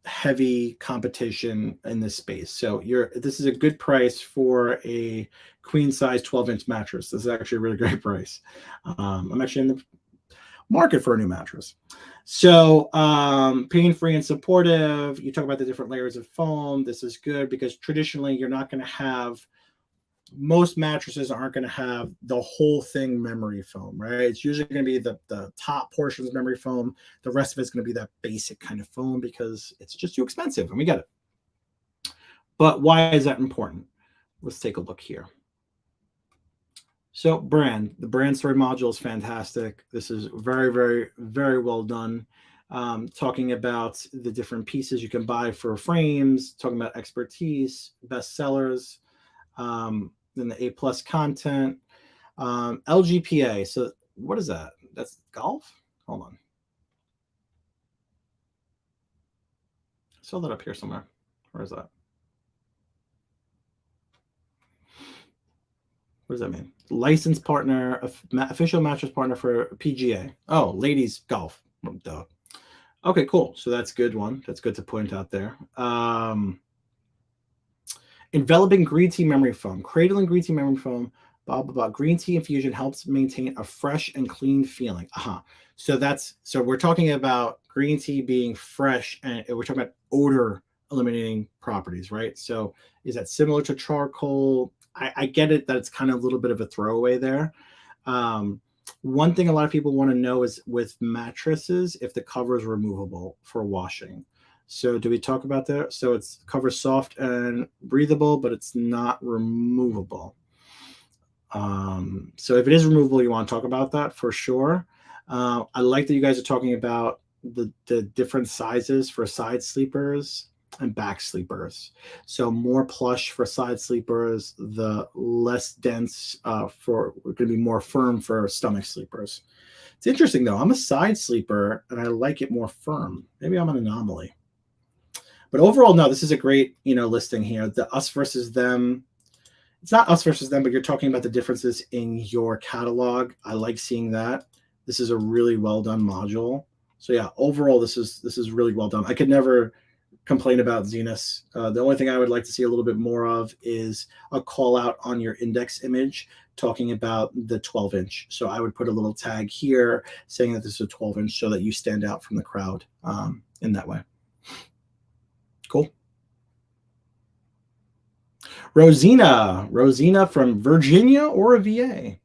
heavy competition in this space. So this is a good price for a queen size 12-inch mattress. This is actually a really great price. I'm actually in the market for a new mattress. So pain-free and supportive. You talk about the different layers of foam. This is good because traditionally you're not going to have, most mattresses aren't going to have the whole thing memory foam, right? It's usually going to be the top portions of memory foam. The rest of it's going to be that basic kind of foam because it's just too expensive, and we get it. But why is that important? Let's take a look here. So the brand story module is fantastic. This is very, very, very well done. Talking about the different pieces you can buy for frames, talking about expertise, bestsellers, then the A+ content, LGPA. So what is that? That's golf? Hold on. I saw that up here somewhere. Where is that? What does that mean? Licensed partner, official mattress partner for PGA. Oh, ladies golf. Duh. Okay, cool. So that's a good one. That's good to point out there. Enveloping green tea memory foam. Cradling green tea memory foam. Blah, blah, blah. Green tea infusion helps maintain a fresh and clean feeling. So we're talking about green tea being fresh, and we're talking about odor eliminating properties, right? So is that similar to charcoal? I get it that it's kind of a little bit of a throwaway there. One thing a lot of people want to know is with mattresses, if the cover is removable for washing. So do we talk about that? So it's cover soft and breathable, but it's not removable. So if it is removable, you want to talk about that for sure. I like that you guys are talking about the different sizes for side sleepers and back sleepers. So more plush for side sleepers, the less dense for going to be more firm for stomach sleepers. It's interesting though. I'm a side sleeper and I like it more firm. Maybe I'm an anomaly. But overall, no, this is a great, listing here. The us versus them. It's not us versus them, but you're talking about the differences in your catalog. I like seeing that. This is a really well done module. So yeah, overall, this is really well done. I could never complain about Zinus. The only thing I would like to see a little bit more of is a call out on your index image talking about the 12-inch. So I would put a little tag here saying that this is a 12-inch so that you stand out from the crowd in that way. Cool. Rosina from Virginia or VA.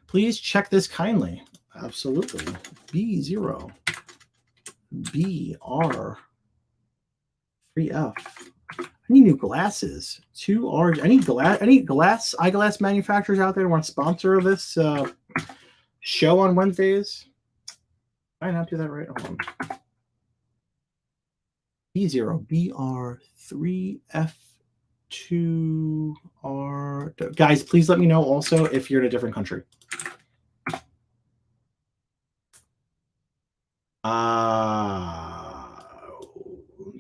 Please check this kindly. Absolutely. B0 BR3F. I need new glasses. 2R. Any eyeglass manufacturers out there want to sponsor this show on Wednesdays? Did I not do that right? Hold on. B0 BR3F 2R. Guys, please let me know also if you're in a different country.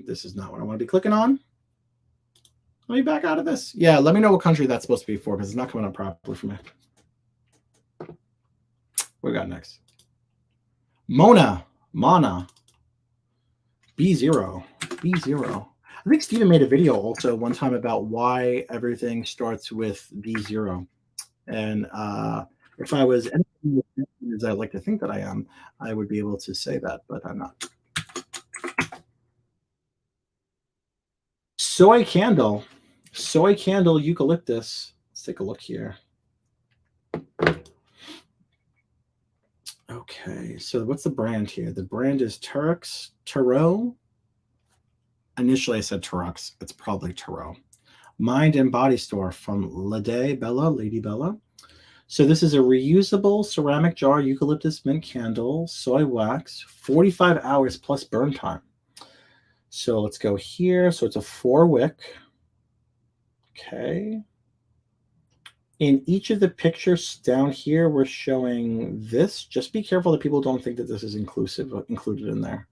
This is not what I want to be clicking on. Let me back out of this. Yeah, let me know what country that's supposed to be for because it's not coming up properly for me. What we got next? Mana, B0. I think Steven made a video also one time about why everything starts with B0. And if I was anything as I like to think that I am, I would be able to say that, but I'm not. Soy Candle eucalyptus. Let's take a look here. Okay, so what's the brand here? The brand is Turo. Initially, I said Turux. It's probably Turo. Mind and Body Store from Lady Bella. So this is a reusable ceramic jar eucalyptus mint candle, soy wax, 45 hours plus burn time. So let's go here. So it's a 4-wick. Okay. In each of the pictures down here, we're showing this. Just be careful that people don't think that this is included in there.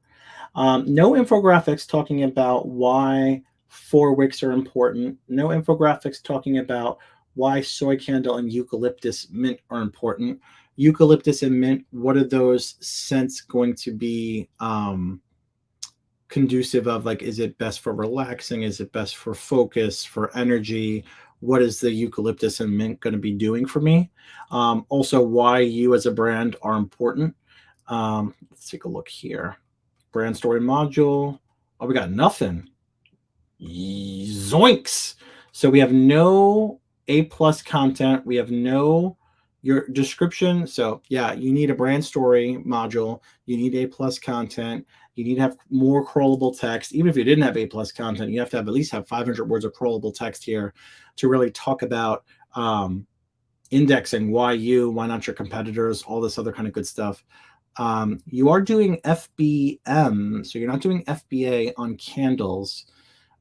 No infographics talking about why 4 wicks are important. No infographics talking about why soy candle and eucalyptus mint are important. Eucalyptus and mint, what are those scents going to be conducive of? Like, is it best for relaxing? Is it best for focus, for energy? What is the eucalyptus and mint going to be doing for me? Also, why you as a brand are important. Let's take a look here. Brand story module. Oh, we got nothing. Zoinks. So we have no A+ content. We have no your description. So yeah, you need a brand story module. You need A+ content. You need to have more crawlable text. Even if you didn't have A+ content, you have to have at least have 500 words of crawlable text here to really talk about indexing, why not your competitors, all this other kind of good stuff. You are doing FBM, so you're not doing FBA on candles.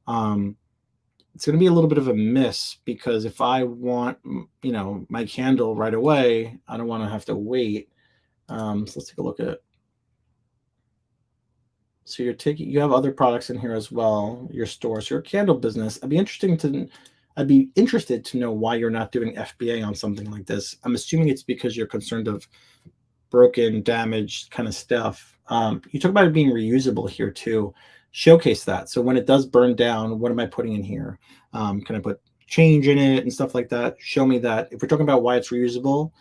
It's going to be a little bit of a miss because if I want, my candle right away, I don't want to have to wait. So let's take a look at it. So you have other products in here as well, your store. So your candle business, I'd be interested to know why you're not doing FBA on something like this. I'm assuming it's because you're concerned of broken, damaged kind of stuff. You talk about it being reusable here too. Showcase that. So when it does burn down, what am I putting in here? Can I put change in it and stuff like that? Show me that. If we're talking about why it's reusable,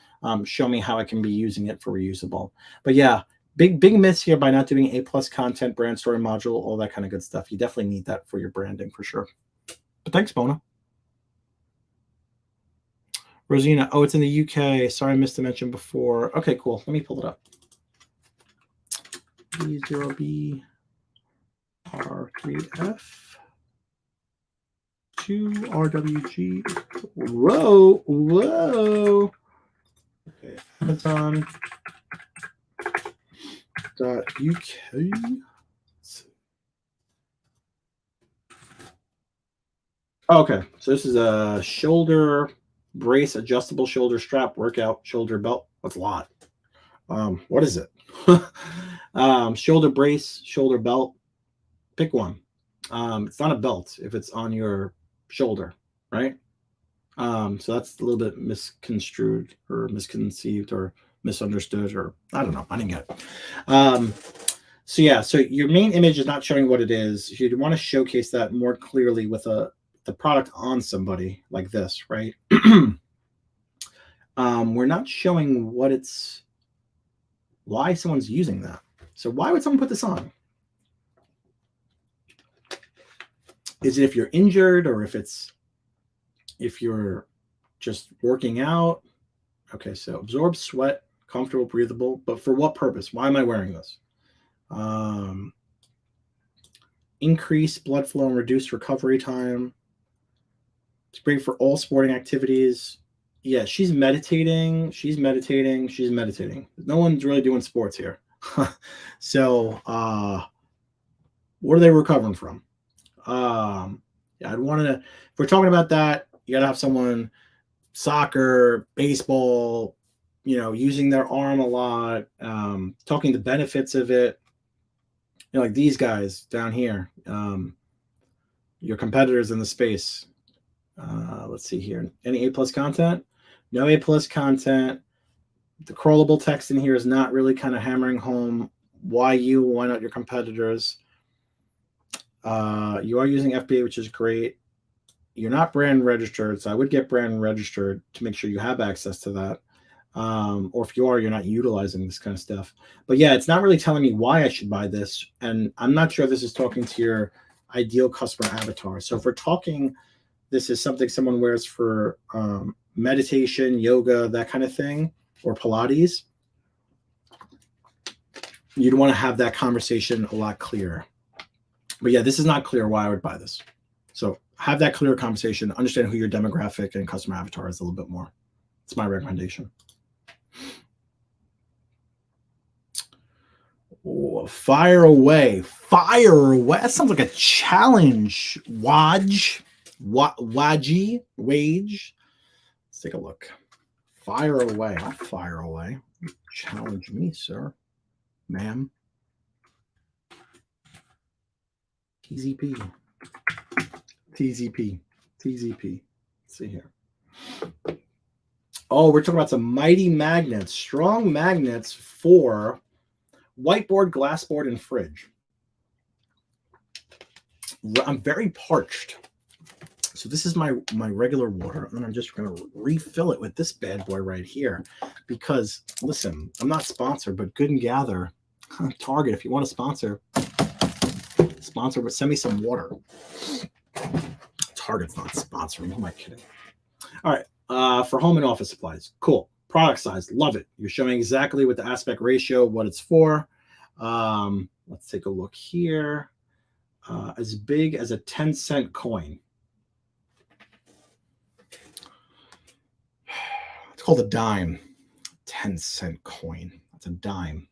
show me how I can be using it for reusable. But yeah, big miss here by not doing A+ content, brand story module, all that kind of good stuff. You definitely need that for your branding for sure. But thanks, Mona. Rosina, oh, it's in the UK. Sorry, I missed to mention before. Okay, cool. Let me pull it up. B0B R3F 2RWG. Whoa. Okay, Amazon.uk. Okay, so this is a shoulder brace, adjustable shoulder strap, workout shoulder belt. That's a lot. What is it? Shoulder brace, shoulder belt. Pick one. It's not a belt if it's on your shoulder, right? So that's a little bit misconstrued or misconceived or misunderstood, or I don't know. I didn't get it. So yeah, so your main image is not showing what it is. You'd want to showcase that more clearly with the product on somebody like this, right? We're not showing why someone's using that. So why would someone put this on? Is it if you're injured or if you're just working out? Okay, so absorb sweat, comfortable, breathable, but for what purpose? Why am I wearing this? Increase blood flow and reduce recovery time. It's great for all sporting activities. Yeah, she's meditating. No one's really doing sports here. So what are they recovering from? Yeah, I'd want to. If we're talking about that, you got to have someone soccer, baseball, using their arm a lot, talking the benefits of it. Like these guys down here, your competitors in the space. Let's see here. Any A+ content? No A+ content. The crawlable text in here is not really kind of hammering home why you, why not your competitors. You are using FBA, which is great. You're not brand registered, so I would get brand registered to make sure you have access to that. Or if you are, you're not utilizing this kind of stuff. But yeah, it's not really telling me why I should buy this. And I'm not sure this is talking to your ideal customer avatar. So if we're talking, this is something someone wears for meditation, yoga, that kind of thing, or Pilates, you'd want to have that conversation a lot clearer. But yeah, this is not clear why I would buy this. So have that clear conversation, understand who your demographic and customer avatar is a little bit more. It's my recommendation. Oh, fire away. Fire away. That sounds like a challenge. Wage. Let's take a look. Fire away. I'll fire away. Challenge me, sir. Ma'am. TZP. Let's see here. Oh, we're talking about some mighty magnets, strong magnets for whiteboard, glassboard, and fridge. I'm very parched. So this is my regular water, and I'm just going to refill it with this bad boy right here. Because, listen, I'm not sponsored, but Good and Gather, Target, if you want to sponsor, but send me some water. Target's not sponsoring. Who am I kidding? All right. For home and office supplies. Cool. Product size. Love it. You're showing exactly with the aspect ratio what it's for. Let's take a look here. As big as a 10-cent coin. It's called a dime. 10-cent coin. That's a dime.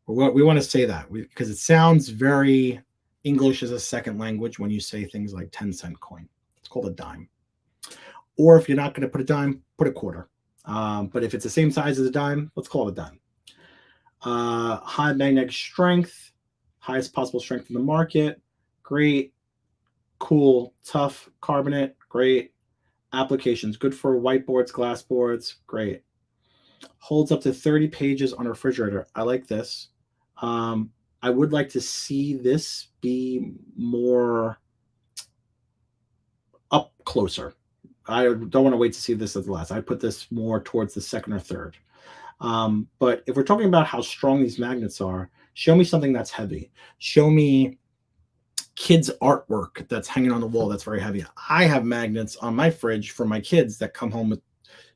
We want to say that because it sounds very English as a second language when you say things like 10-cent coin. It's called a dime. Or if you're not going to put a dime, put a quarter. But if it's the same size as a dime, let's call it a dime. High magnetic strength, highest possible strength in the market. Great. Cool, tough carbonate. Great. Applications, good for whiteboards, glass boards. Great. Holds up to 30 pages on a refrigerator. I like this. I would like to see this be more up closer. I don't want to wait to see this as the last. I'd put this more towards the second or third. But if we're talking about how strong these magnets are, show me something that's heavy. Show me kids' artwork that's hanging on the wall that's very heavy. I have magnets on my fridge for my kids that come home with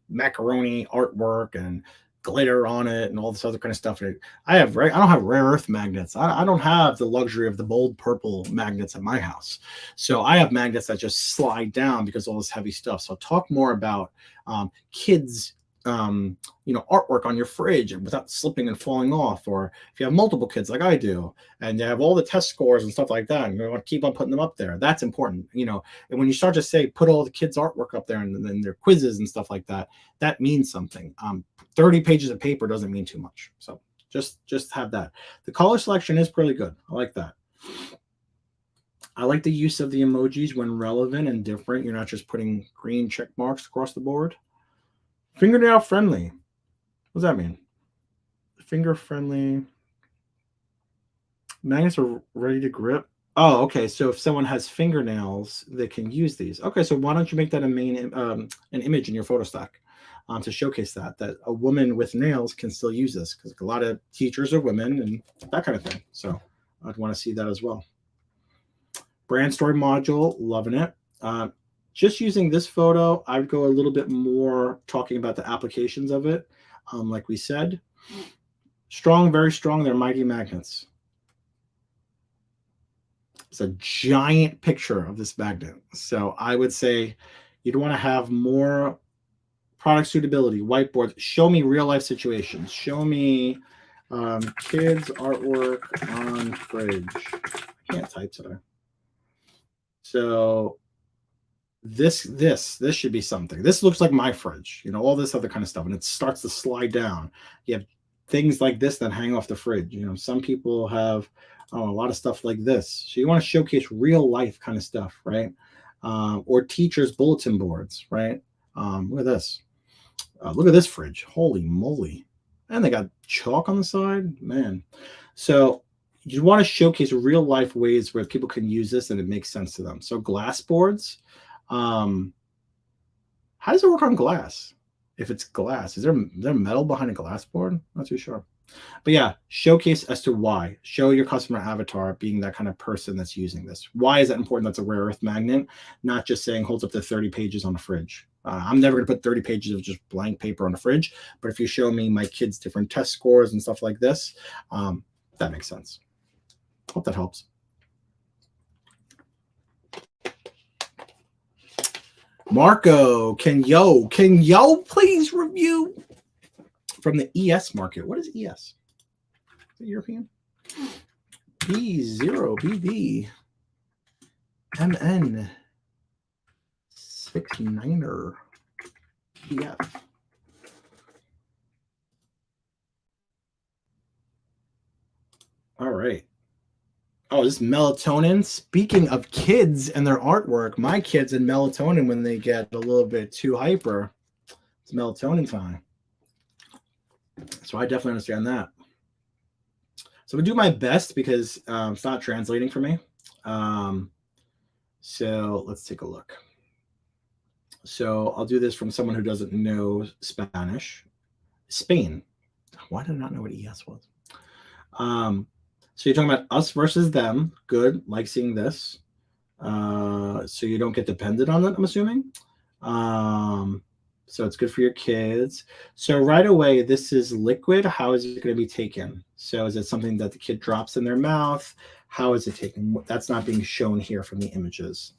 macaroni artwork and glitter on it and all this other kind of stuff. I don't have rare earth magnets. I don't have the luxury of the bold purple magnets at my house. So I have magnets that just slide down because of all this heavy stuff. So talk more about kids artwork on your fridge and without slipping and falling off. Or if you have multiple kids like I do and they have all the test scores and stuff like that and you want to keep on putting them up there, that's important. And when you start to say put all the kids artwork up there and then their quizzes and stuff like that, that means something. 30 pages of paper doesn't mean too much. So just have that. The color selection is pretty good. I like that. I like the use of the emojis when relevant and different. You're not just putting green check marks across the board. Fingernail friendly. What does that mean? Finger friendly. Magnets are ready to grip. Oh, okay. So if someone has fingernails, they can use these. Okay, so why don't you make that an image in your photo stack to showcase that a woman with nails can still use this, because a lot of teachers are women and that kind of thing. So I'd want to see that as well. Brand story module, loving it. Just using this photo, I would go a little bit more talking about the applications of it. Like we said, strong, very strong. They're mighty magnets. It's a giant picture of this magnet. So I would say you'd want to have more product suitability, whiteboards. Show me real life situations. Show me kids artwork on fridge. I can't type today. So This should be something. This looks like my fridge, you know, all this other kind of stuff, and it starts to slide down. You have things like this that hang off the fridge. You know, some people have a lot of stuff like this. So you want to showcase real life kind of stuff, right? Or teachers' bulletin boards, right? Look at this. Look at this fridge. Holy moly. And they got chalk on the side, man. So you want to showcase real life ways where people can use this and it makes sense to them. So glass boards. How does it work on glass? If it's glass, is there metal behind a glass board? Not too sure. But yeah, showcase as to why. Show your customer avatar being that kind of person that's using this. Why is that important? That's a rare earth magnet, not just saying holds up to 30 pages on the fridge. I'm never going to put 30 pages of just blank paper on the fridge. But if you show me my kids' different test scores and stuff like this, that makes sense. Hope that helps. Marco, can yo please review from the ES market? What is ES? Is it European? B0BB MN 69er EF. All right. Oh, this melatonin. Speaking of kids and their artwork, my kids and melatonin, when they get a little bit too hyper, it's melatonin time. So I definitely understand that. So I'm gonna do my best because it's not translating for me. So let's take a look. So I'll do this from someone who doesn't know Spanish. Spain. Why did I not know what ES was? So you're talking about us versus them. Good. Like seeing this. So you don't get dependent on it, I'm assuming. So it's good for your kids. So right away, this is liquid. How is it going to be taken? So is it something that the kid drops in their mouth? How is it taken? That's not being shown here from the images.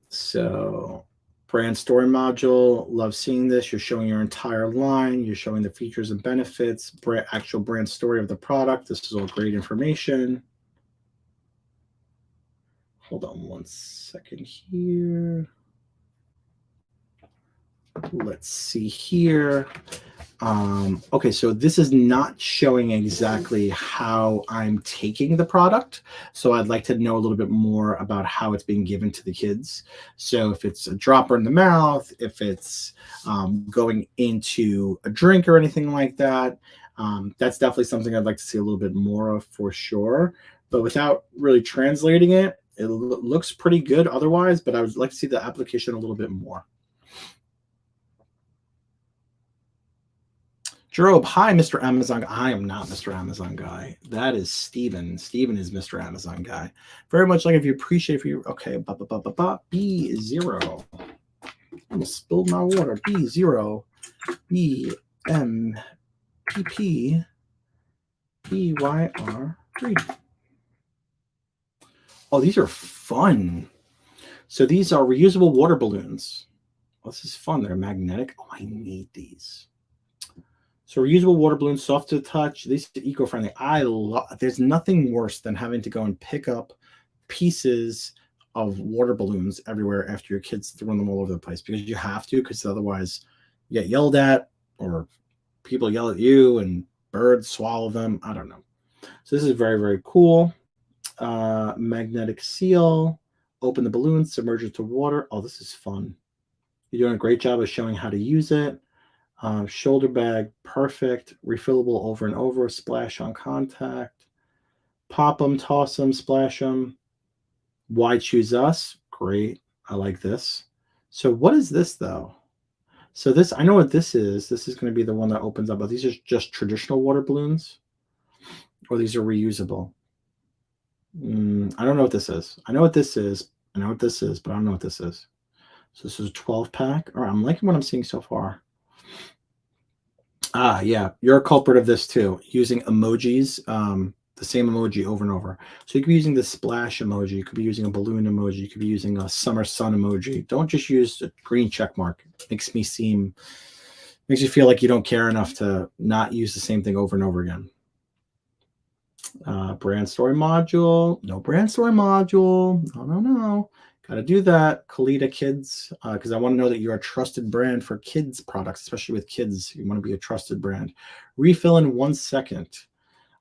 So brand story module. Love seeing this. You're showing your entire line. You're showing the features and benefits, actual brand story of the product. This is all great information. Hold on one second here. Let's see here. Okay, so this is not showing exactly how I'm taking the product. So I'd like to know a little bit more about how it's being given to the kids. So if it's a dropper in the mouth, if it's going into a drink or anything like that, that's definitely something I'd like to see a little bit more of for sure. But without really translating it, it looks pretty good otherwise, but I would like to see the application a little bit more. Jerob, hi, Mr. Amazon. I am not Mr. Amazon guy. That is Steven. Steven is Mr. Amazon guy. Very much like if you appreciate for you. Okay, B0. I almost spilled my water. B0, BMPP, BYR3. Oh, these are fun. So these are reusable water balloons. Oh, this is fun. They're magnetic. Oh, I need these. So reusable water balloons, soft to touch. These are eco-friendly. There's nothing worse than having to go and pick up pieces of water balloons everywhere after your kids throw them all over the place, because you have to, because otherwise you get yelled at or people yell at you and birds swallow them. I don't know. So this is very, very cool. Magnetic seal. Open the balloon, submerge it to water. Oh, this is fun. You're doing a great job of showing how to use it. Shoulder bag, perfect. Refillable over and over. Splash on contact. Pop them, toss them, splash them. Why choose us? Great. I like this. So what is this though? So this, I know what this is. This is going to be the one that opens up. But these are just traditional water balloons, or these are reusable. I don't know what this is. I know what this is. I know what this is, but I don't know what this is. So this is a 12-pack. All right, I'm liking what I'm seeing so far. Yeah, you're a culprit of this too. Using emojis, the same emoji over and over. So you could be using the splash emoji. You could be using a balloon emoji. You could be using a summer sun emoji. Don't just use a green check mark. It makes me makes you feel like you don't care enough to not use the same thing over and over again. Brand story module. No brand story module. No. Got to do that. Coleta Kids, because I want to know that you're a trusted brand for kids products, especially with kids. You want to be a trusted brand. Refill in 1 second.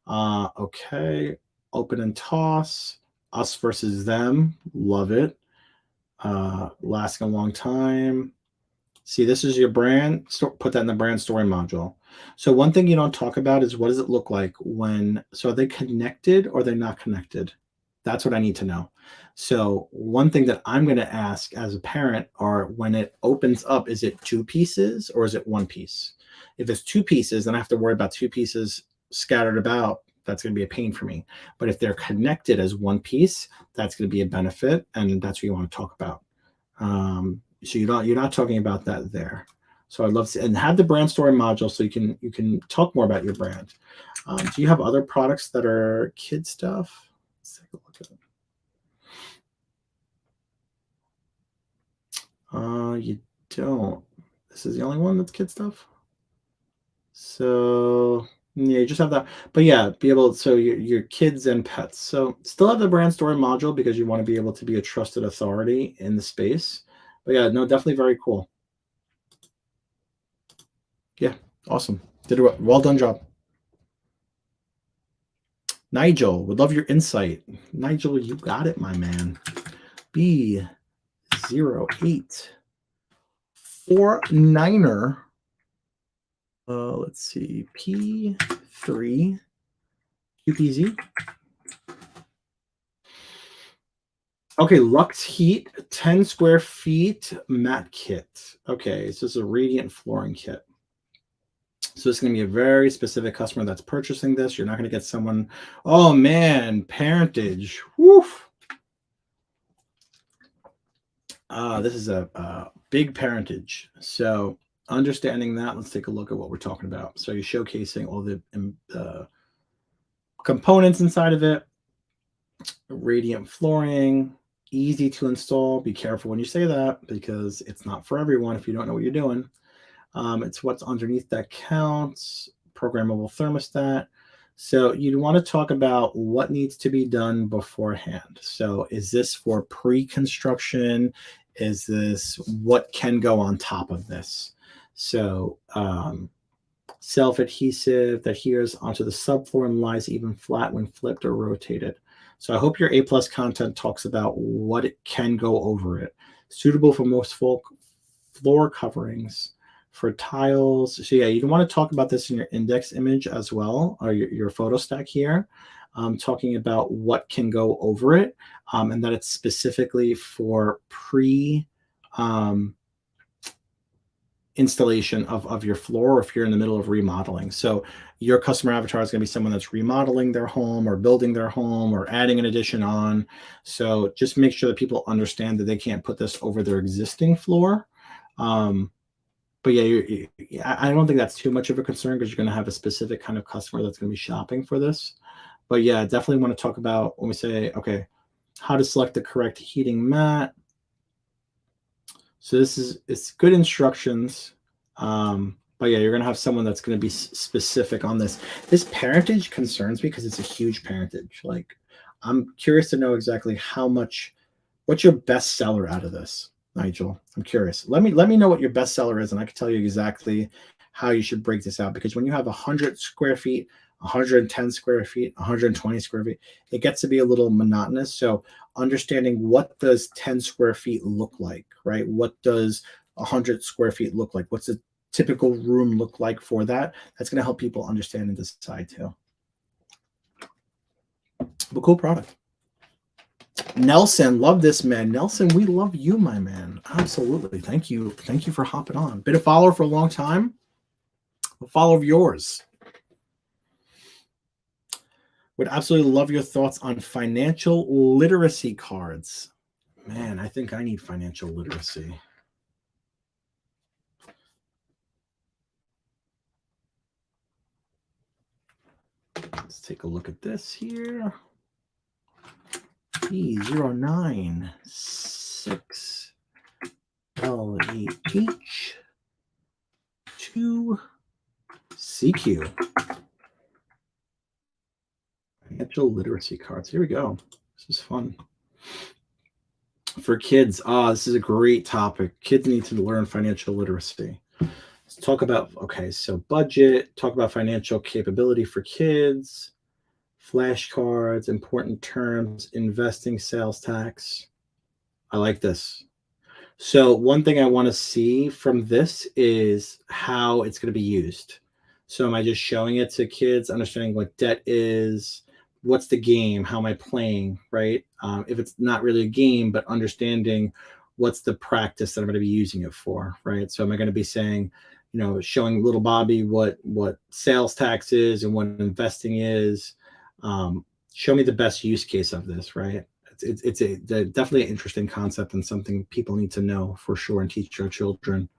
Okay. Open and toss. Us versus them. Love it. Lasting a long time. See, this is your brand. Put that in the brand story module. So one thing you don't talk about is what does it look like when, so are they connected or they're not connected? That's what I need to know. So one thing that I'm going to ask as a parent are when it opens up, is it 2 pieces or is it 1 piece? If it's 2 pieces, then I have to worry about 2 pieces scattered about. That's going to be a pain for me. But if they're connected as 1 piece, that's going to be a benefit. And that's what you want to talk about. So you're not talking about that there. So I'd love to, and have the brand story module so you can talk more about your brand. Do you have other products that are kid stuff? Let's take a look at it. You don't. This is the only one that's kid stuff. So yeah, you just have that. But yeah, be able, so your kids and pets. So still have the brand story module because you want to be able to be a trusted authority in the space. But yeah, no, definitely very cool. Yeah, awesome. Did a well done job. Nigel, would love your insight. Nigel, you got it, my man. B0849er. Let's see. P3 QPZ. Okay, LuxHeat 10 square feet mat kit. Okay, so this is a radiant flooring kit. So it's going to be a very specific customer that's purchasing this. You're not going to get someone, oh man, parentage. Woof. This is a big parentage. So understanding that, let's take a look at what we're talking about. So you're showcasing all the components inside of it. Radiant flooring, easy to install. Be careful when you say that because it's not for everyone if you don't know what you're doing. It's what's underneath that counts. Programmable thermostat. So you'd want to talk about what needs to be done beforehand. So is this for pre-construction? Is this what can go on top of this? So self-adhesive that adheres onto the subfloor and lies even flat when flipped or rotated. So I hope your A+ content talks about what it can go over it. Suitable for most floor coverings. For tiles, so yeah, you want to talk about this in your index image as well, or your photo stack here, talking about what can go over it, and that it's specifically for installation of your floor, or if you're in the middle of remodeling. So your customer avatar is going to be someone that's remodeling their home or building their home or adding an addition on. So just make sure that people understand that they can't put this over their existing floor. But yeah, I don't think that's too much of a concern because you're going to have a specific kind of customer that's going to be shopping for this. But yeah, definitely want to talk about when we say, okay, how to select the correct heating mat. So it's good instructions. But yeah, you're going to have someone that's going to be specific on this. This parentage concerns me because it's a huge parentage. Like, I'm curious to know exactly what's your best seller out of this? Nigel, I'm curious. Let me know what your best seller is, and I can tell you exactly how you should break this out. Because when you have 100 square feet, 110 square feet, 120 square feet, it gets to be a little monotonous. So understanding what does 10 square feet look like, right? What does 100 square feet look like? What's a typical room look like for that? That's going to help people understand and decide too. But cool product. Nelson, love this, man. Nelson, we love you, my man. Absolutely. Thank you. Thank you for hopping on. Been a follower for a long time. A follower of yours. Would absolutely love your thoughts on financial literacy cards. Man, I think I need financial literacy. Let's take a look at this here. B096 LEH 2 CQ. Financial literacy cards. Here we go. This is fun. For kids, this is a great topic. Kids need to learn financial literacy. Let's talk about, okay, so budget, talk about financial capability for kids, flashcards, important terms, investing, sales tax. I like this. So one thing I want to see from this is how it's going to be used. So am I just showing it to kids, understanding what debt is? What's the game? How am I playing, right? If it's not really a game, but understanding what's the practice that I'm going to be using it for, right? So am I going to be saying, showing little Bobby what sales tax is and what investing is? Show me the best use case of this, right? It's definitely an interesting concept and something people need to know for sure and teach their children.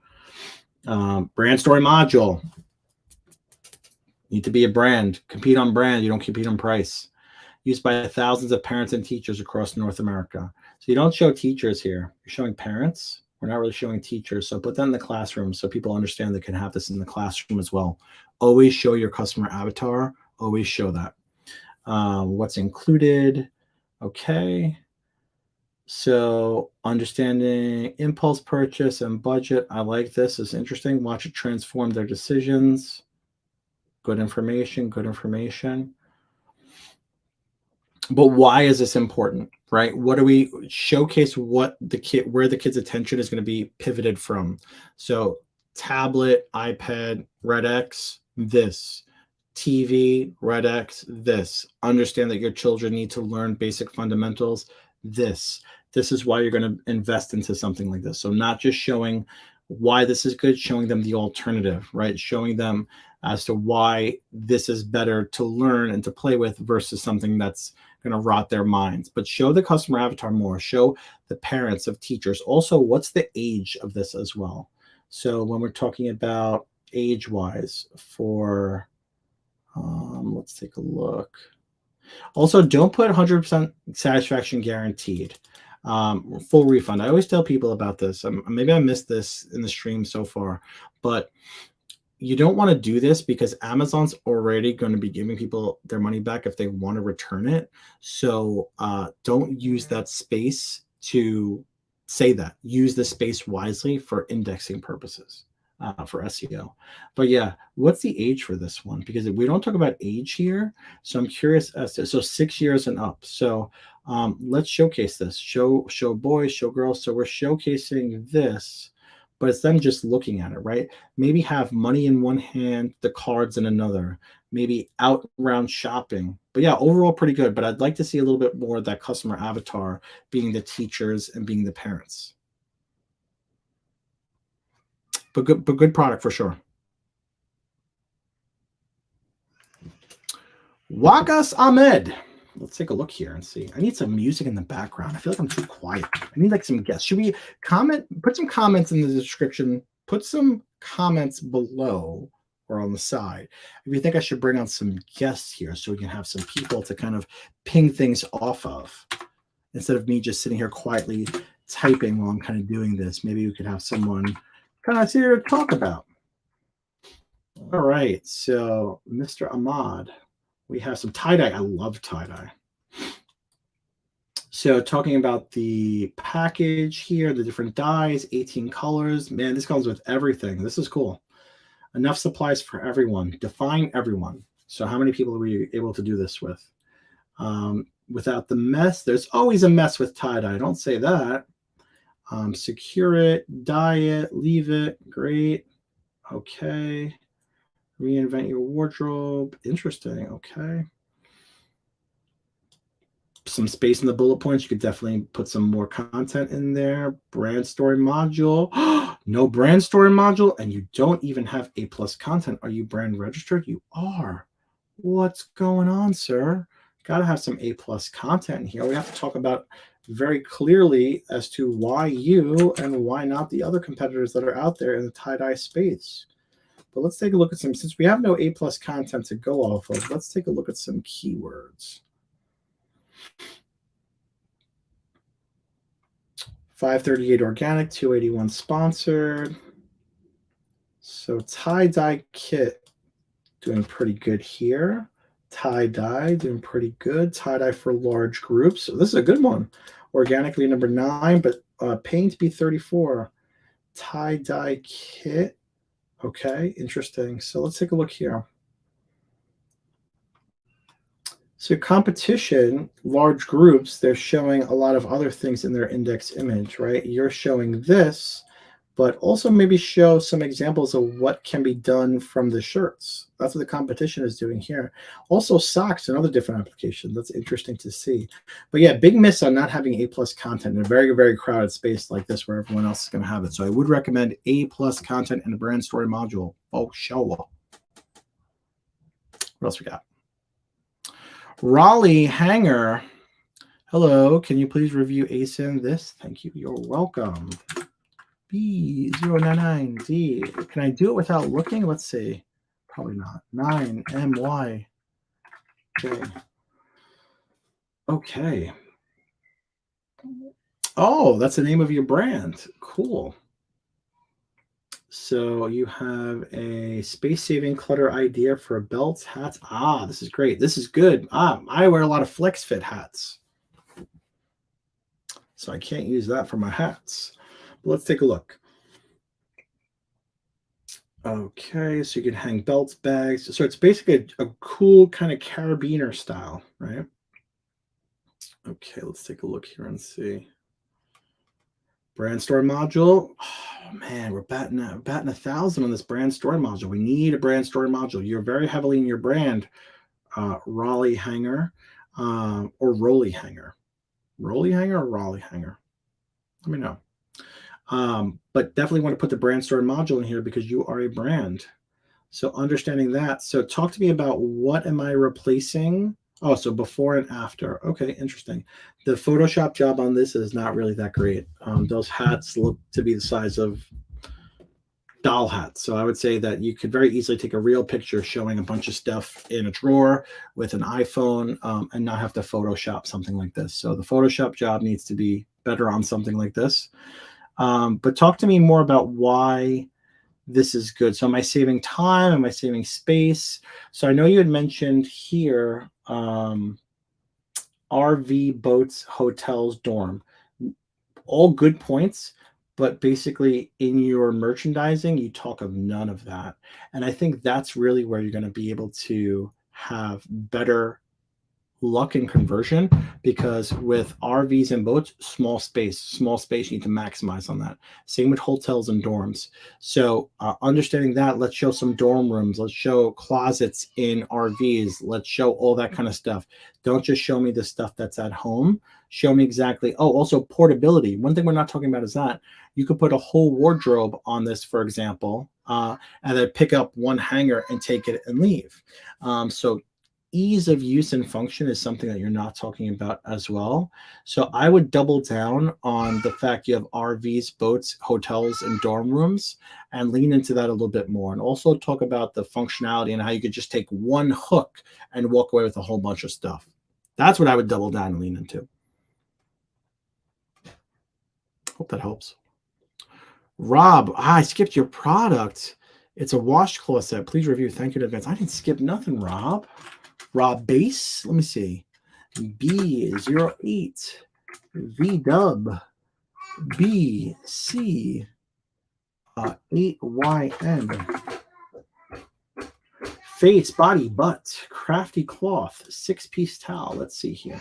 Brand story module. Need to be a brand. Compete on brand. You don't compete on price. Used by thousands of parents and teachers across North America. So you don't show teachers here. You're showing parents. We're not really showing teachers. So put that in the classroom so people understand they can have this in the classroom as well. Always show your customer avatar. Always show that. What's included. Okay. So understanding impulse purchase and budget. I like this. It's interesting. Watch it transform their decisions. Good information, good information. But why is this important, right? What do we showcase what where the kid's attention is going to be pivoted from? So tablet, iPad, Red X, this. TV, Red X, this. Understand that your children need to learn basic fundamentals, this. This is why you're going to invest into something like this. So not just showing why this is good, showing them the alternative, right? Showing them as to why this is better to learn and to play with versus something that's going to rot their minds. But show the customer avatar more. Show the parents of teachers. Also, what's the age of this as well? So when we're talking about age-wise for... let's take a look. Also, don't put 100% satisfaction guaranteed. Full refund. I always tell people about this. Maybe I missed this in the stream so far, but you don't want to do this because Amazon's already going to be giving people their money back if they want to return it. So don't use that space to say that. Use the space wisely for indexing purposes. For SEO. But yeah, what's the age for this one? Because we don't talk about age here. So I'm curious as to, so 6 years and up. So let's showcase this. Show boys, show girls. So we're showcasing this, but it's them just looking at it, right? Maybe have money in one hand, the cards in another, maybe out around shopping. But yeah, overall pretty good. But I'd like to see a little bit more of that customer avatar being the teachers and being the parents. But good product for sure. Wakas Ahmed. Let's take a look here and see. I need some music in the background. I feel like I'm too quiet. I need like some guests. Should we comment? Put some comments in the description. Put some comments below or on the side if you think I should bring on some guests here so we can have some people to kind of ping things off of instead of me just sitting here quietly typing while I'm kind of doing this. Maybe we could have someone kind of here to talk about. All right, so Mr. Ahmad, we have some tie-dye. I love tie-dye. So talking about the package here, the different dyes, 18 colors. Man, this comes with everything. This is cool. Enough supplies for everyone. Define everyone. So how many people are we able to do this with? Without the mess, there's always a mess with tie-dye. Don't say that. Secure it, dye it, leave it. Great. Okay. Reinvent your wardrobe. Interesting. Okay. Some space in the bullet points. You could definitely put some more content in there. Brand story module. No brand story module, and you don't even have A+ content. Are you brand registered? You are. What's going on, sir? Got to have some A+ content in here. We have to talk about very clearly as to why you and why not the other competitors that are out there in the tie-dye space. But let's take a look at some, since we have no A+ content to go off of, let's take a look at some keywords. 538 organic, 281 sponsored. So tie-dye kit doing pretty good here. Tie-dye doing pretty good. Tie-dye for large groups. So this is a good one. Organically number 9, but paint B34. Tie-dye kit. Okay, interesting. So let's take a look here. So competition, large groups, they're showing a lot of other things in their index image, right? You're showing this, but also maybe show some examples of what can be done from the shirts. That's what the competition is doing here. Also socks and other different applications. That's interesting to see. But yeah, big miss on not having A+ content in a very, very crowded space like this where everyone else is going to have it. So I would recommend A+ content in a brand story module. Oh, show. What else we got? Raleigh Hanger. Hello, can you please review ASIN this? Thank you. You're welcome. B099D. Can I do it without looking? Let's see. Probably not. 9MY. Okay. Oh, that's the name of your brand. Cool. So you have a space-saving clutter idea for belts, hats. Ah, this is great. This is good. I wear a lot of flex fit hats, so I can't use that for my hats. But let's take a look. Okay, so you can hang belts, bags. So it's basically a cool kind of carabiner style, right? Okay, let's take a look here and see. Brand story module. Oh man, we're batting 1,000 on this brand story module. We need a brand story module. You're very heavily in your brand, Raleigh Hanger, or Rolly Hanger. Rolly Hanger or Raleigh Hanger? Let me know. But definitely want to put the brand story module in here because you are a brand. So understanding that. So talk to me about what am I replacing? Oh, so before and after. Okay, interesting. The Photoshop job on this is not really that great. Those hats look to be the size of doll hats. So I would say that you could very easily take a real picture showing a bunch of stuff in a drawer with an iPhone and not have to Photoshop something like this. So the Photoshop job needs to be better on something like this. But talk to me more about why this is good. So am I saving time? Am I saving space? So I know you had mentioned here RV, boats, hotels, dorm. All good points, but basically in your merchandising, you talk of none of that. And I think that's really where you're going to be able to have better luck in conversion, because with RVs and boats, small space, you need to maximize on that. Same with hotels and dorms. So understanding that, let's show some dorm rooms, let's show closets in RVs, let's show all that kind of stuff. Don't just show me the stuff that's at home. Show me exactly. Oh, also portability. One thing we're not talking about is that you could put a whole wardrobe on this, for example, and then pick up one hanger and take it and leave. So ease of use and function is something that you're not talking about as well. So I would double down on the fact you have RVs, boats, hotels, and dorm rooms, and lean into that a little bit more. And also talk about the functionality and how you could just take one hook and walk away with a whole bunch of stuff. That's what I would double down and lean into. Hope that helps. Rob, I skipped your product. It's a washcloth set. Please review. Thank you in advance. I didn't skip nothing, Rob. Rob Base, let me see. B08 VW BC 8YN. Face, body, butt, crafty cloth, 6-piece towel. Let's see here.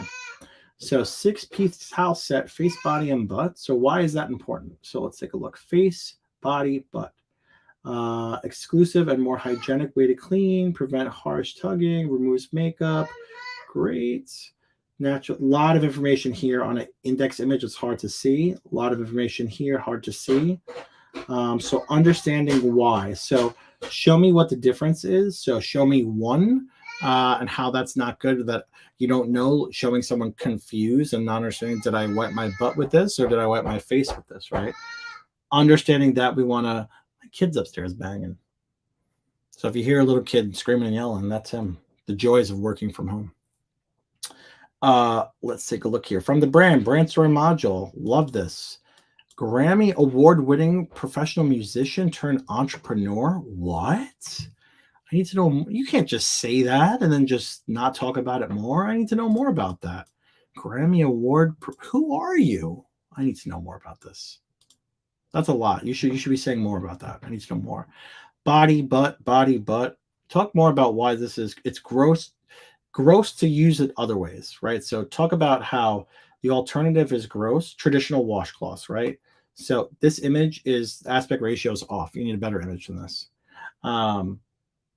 So 6-piece towel set, face, body, and butt. So why is that important? So let's take a look. Face, body, butt. Exclusive and more hygienic way to clean, prevent harsh tugging, removes makeup. Great. Natural. A lot of information here on an index image. It's hard to see. A lot of information here, hard to see. So understanding why. So show me what the difference is. So show me one and how that's not good, that you don't know, showing someone confused and not understanding, did I wipe my butt with this or did I wipe my face with this, right? Understanding that we want to, my kid's upstairs banging. So if you hear a little kid screaming and yelling, that's him. The joys of working from home. Let's take a look here. From the brand story module. Love this. Grammy award-winning professional musician turned entrepreneur. What? I need to know. You can't just say that and then just not talk about it more. I need to know more about that. Grammy Award. Who are you? I need to know more about this. That's a lot. You should be saying more about that. I need to know more. Body, butt. Talk more about why this is. It's gross to use it other ways, right? So talk about how the alternative is gross, traditional washcloths, right? So this image is aspect ratio is off. You need a better image than this.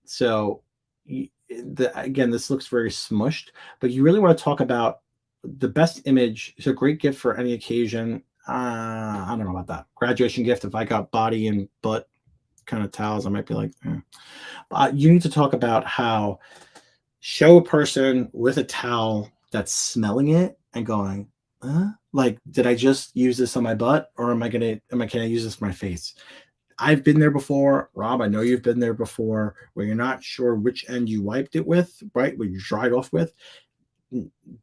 So again, this looks very smushed, but you really want to talk about the best image. It's a great gift for any occasion. I don't know about that. Graduation gift. If I got body and butt kind of towels, I might be like, you need to talk about how show a person with a towel that's smelling it and going, like, did I just use this on my butt, or can I use this for my face? I've been there before, Rob. I know you've been there before, where you're not sure which end you wiped it with, right? Where you dried off with.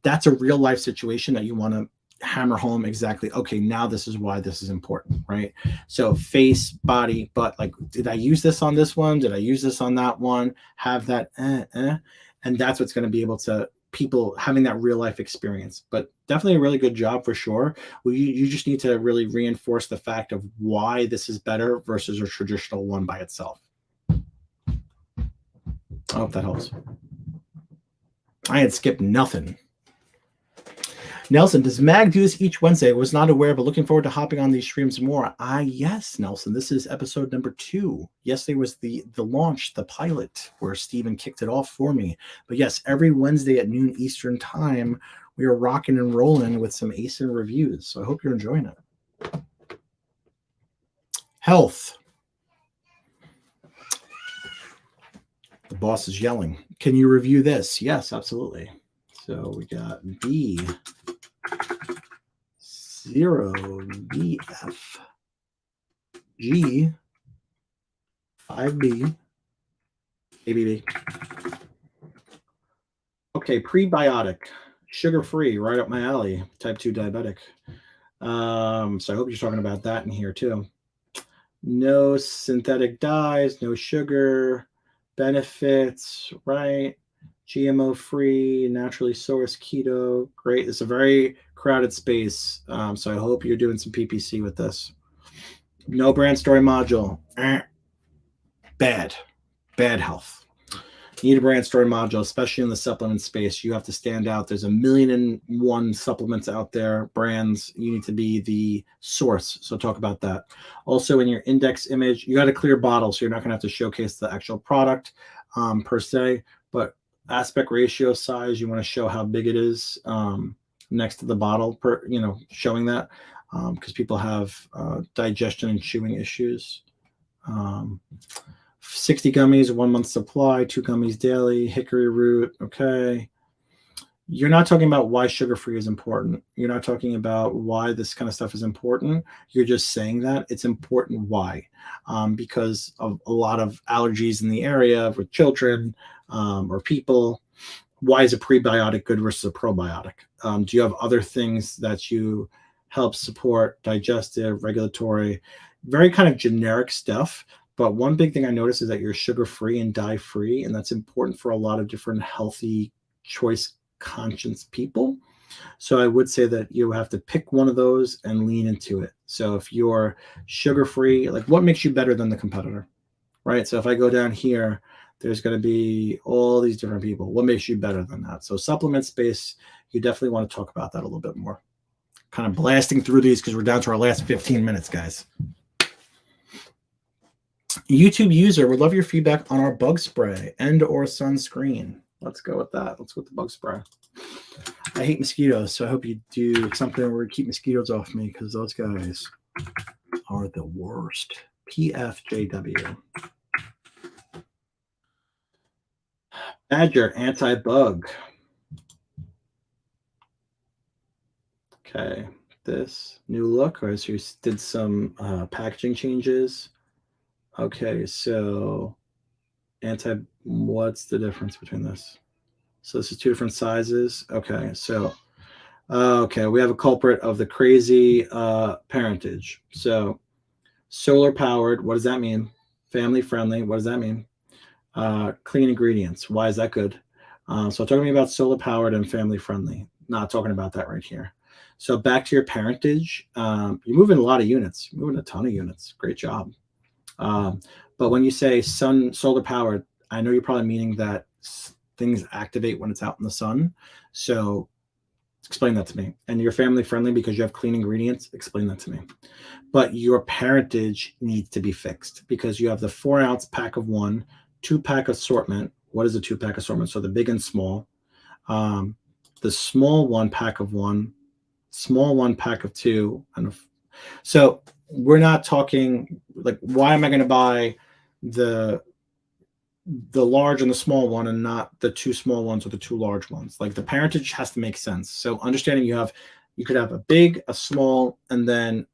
That's a real life situation that you want to hammer home exactly. Okay, now this is why this is important, right? So face, body, butt. Like, did I use this on this one? Did I use this on that one? Have that, and that's what's going to be able to people having that real life experience. But definitely a really good job for sure. Well, you just need to really reinforce the fact of why this is better versus a traditional one by itself. I hope that helps. I had skipped nothing. Nelson, does Mag do this each Wednesday? Was not aware, but looking forward to hopping on these streams more. Yes, Nelson. This is episode number 2. Yesterday was the launch, the pilot, where Steven kicked it off for me. But yes, every Wednesday at noon Eastern time, we are rocking and rolling with some ASIN reviews. So I hope you're enjoying it. Health. The boss is yelling. Can you review this? Yes, absolutely. So we got B0BF G 5B ABB. Okay, prebiotic, sugar-free, right up my alley. Type 2 diabetic. So I hope you're talking about that in here too. No synthetic dyes, no sugar, benefits, right? GMO free, naturally sourced, keto. Great. It's a very crowded space. So I hope you're doing some PPC with this. No brand story module. Bad health. You need a brand story module, especially in the supplement space. You have to stand out. There's 1,000,001 supplements out there, brands. You need to be the source. So talk about that. Also, in your index image, you got a clear bottle, so you're not going to have to showcase the actual product per se, but aspect ratio size, you want to show how big it is next to the bottle, showing that because people have digestion and chewing issues. 60 gummies, 1 month supply, 2 gummies daily, hickory root. Okay. You're not talking about why sugar-free is important. You're not talking about why this kind of stuff is important. You're just saying that it's important. Why? Because of a lot of allergies in the area with children or people. Why is a prebiotic good versus a probiotic? Do you have other things that you help support, digestive, regulatory, very kind of generic stuff? But one big thing I noticed is that you're sugar-free and dye-free, and that's important for a lot of different healthy choice conscious people. So I would say that you have to pick one of those and lean into it. So if you're sugar-free, like what makes you better than the competitor, right? So if I go down here, there's going to be all these different people. What makes you better than that? So supplement space, you definitely want to talk about that a little bit more. Kind of blasting through these because we're down to our last 15 minutes, guys. YouTube user, would love your feedback on our bug spray and or sunscreen. Let's go with that. Let's go with the bug spray. I hate mosquitoes, so I hope you do something where you keep mosquitoes off me because those guys are the worst. PFJW. Badger anti-bug. Okay, this new look. Right, so you did some packaging changes. Okay, so what's the difference between this? So this is 2 different sizes. Okay, so okay, we have a culprit of the crazy parentage. So solar powered, what does that mean? Family friendly, what does that mean? Clean ingredients, why is that good? So talking about solar powered and family friendly. Not talking about that right here. So back to your parentage. You're moving a lot of units. You're moving a ton of units. Great job. But when you say solar powered, I know you're probably meaning that things activate when it's out in the sun. So explain that to me. And you're family friendly because you have clean ingredients. Explain that to me. But your parentage needs to be fixed because you have the 4-ounce pack of 1, 2-pack assortment. What is a 2-pack assortment? So the big and small. The small 1-pack of 1, small 1-pack of 2, and so we're not talking like, why am I going to buy the large and the small one and not the 2 small ones or the 2 large ones? Like, the parentage has to make sense. So understanding you could have a big, a small, and then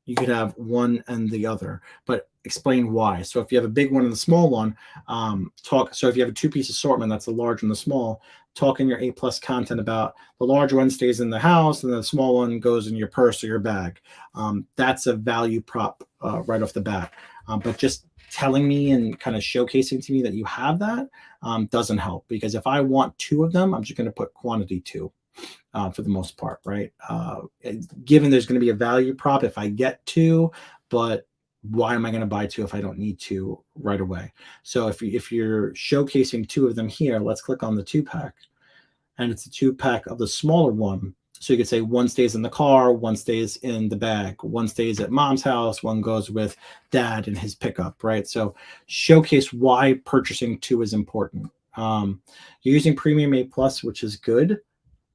you could have one and the other, but explain why. So if you have a big one and the small one, so if you have a 2-piece assortment, that's the large and the small, talk in your 8+ content about the large one stays in the house and the small one goes in your purse or your bag. That's a value prop right off the bat. But just telling me and kind of showcasing to me that you have that doesn't help, because if I want 2 of them, I'm just going to put quantity 2 for the most part, right? Given there's going to be a value prop if I get 2, but why am I going to buy 2 if I don't need 2 right away? So if you're showcasing 2 of them here, let's click on the 2-pack, and it's a 2-pack of the smaller one. So you could say 1 stays in the car, 1 stays in the bag, 1 stays at mom's house, 1 goes with dad in his pickup, right? So showcase why purchasing 2 is important. You're using Premium A+, which is good,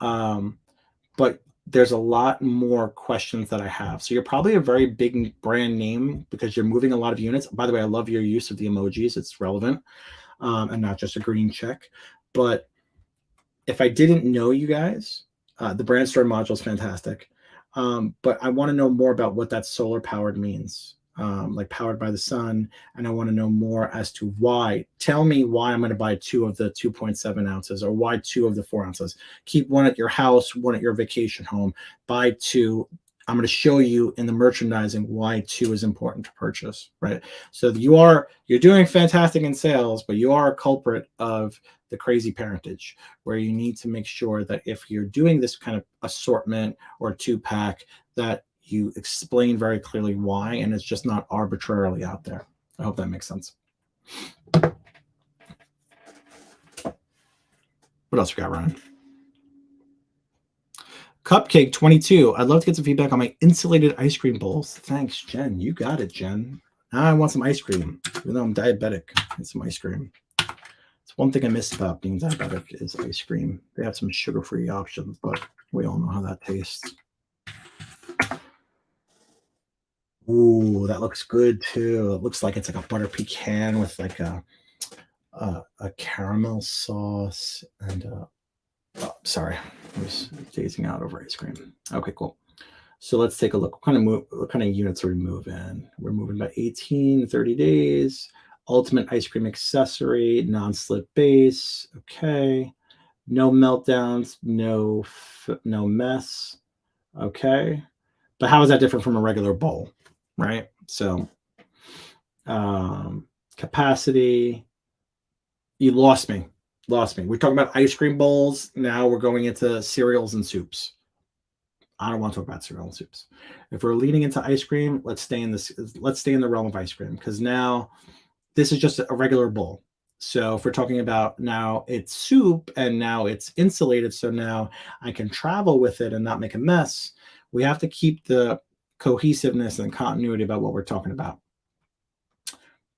but there's a lot more questions that I have. So you're probably a very big brand name because you're moving a lot of units. By the way, I love your use of the emojis. It's relevant, and not just a green check. But if I didn't know you guys, the brand story module is fantastic. But I want to know more about what that solar powered means, like powered by the sun. And I want to know more as to why. Tell me why I'm going to buy 2 of the 2.7 ounces, or why 2 of the 4 ounces. Keep 1 at your house, 1 at your vacation home. Buy 2. I'm going to show you in the merchandising why 2 is important to purchase, right? So you're doing fantastic in sales, but you are a culprit of the crazy parentage, where you need to make sure that if you're doing this kind of assortment or 2-pack, that you explain very clearly why, and it's just not arbitrarily out there. I hope that makes sense. What else we got, Ryan? Cupcake 22. I'd love to get some feedback on my insulated ice cream bowls. Thanks, Jen. You got it, Jen. Now I want some ice cream. Even though I'm diabetic, I need some ice cream. It's one thing I miss about being diabetic is ice cream. They have some sugar-free options, but we all know how that tastes. Ooh, that looks good too. It looks like it's like a butter pecan with like a caramel sauce and oh, sorry, I was gazing out over ice cream. Okay, cool. So let's take a look. What kind of units are we moving? We're moving by 18, 30 days. Ultimate ice cream accessory, non-slip base. Okay. No meltdowns, no mess. Okay. But how is that different from a regular bowl, right? So capacity. You lost me. We're talking about ice cream bowls. Now we're going into cereals and soups. I don't want to talk about cereal and soups. If we're leaning into ice cream, let's stay in the realm of ice cream, because now this is just a regular bowl. So if we're talking about now it's soup and now it's insulated, so now I can travel with it and not make a mess, we have to keep the cohesiveness and continuity about what we're talking about.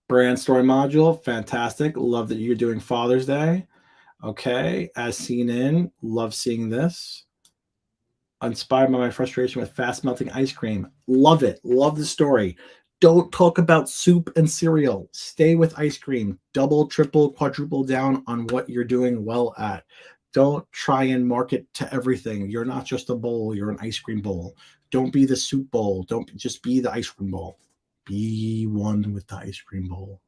Brand story module, fantastic. Love that you're doing Father's Day. Okay, as seen in, love seeing this. Inspired by my frustration with fast melting ice cream. Love it. Love the story. Don't talk about soup and cereal. Stay with ice cream. Double, triple, quadruple down on what you're doing well at. Don't try and market to everything. You're not just a bowl. You're an ice cream bowl. Don't be the soup bowl. Don't just be the ice cream bowl. Be one with the ice cream bowl.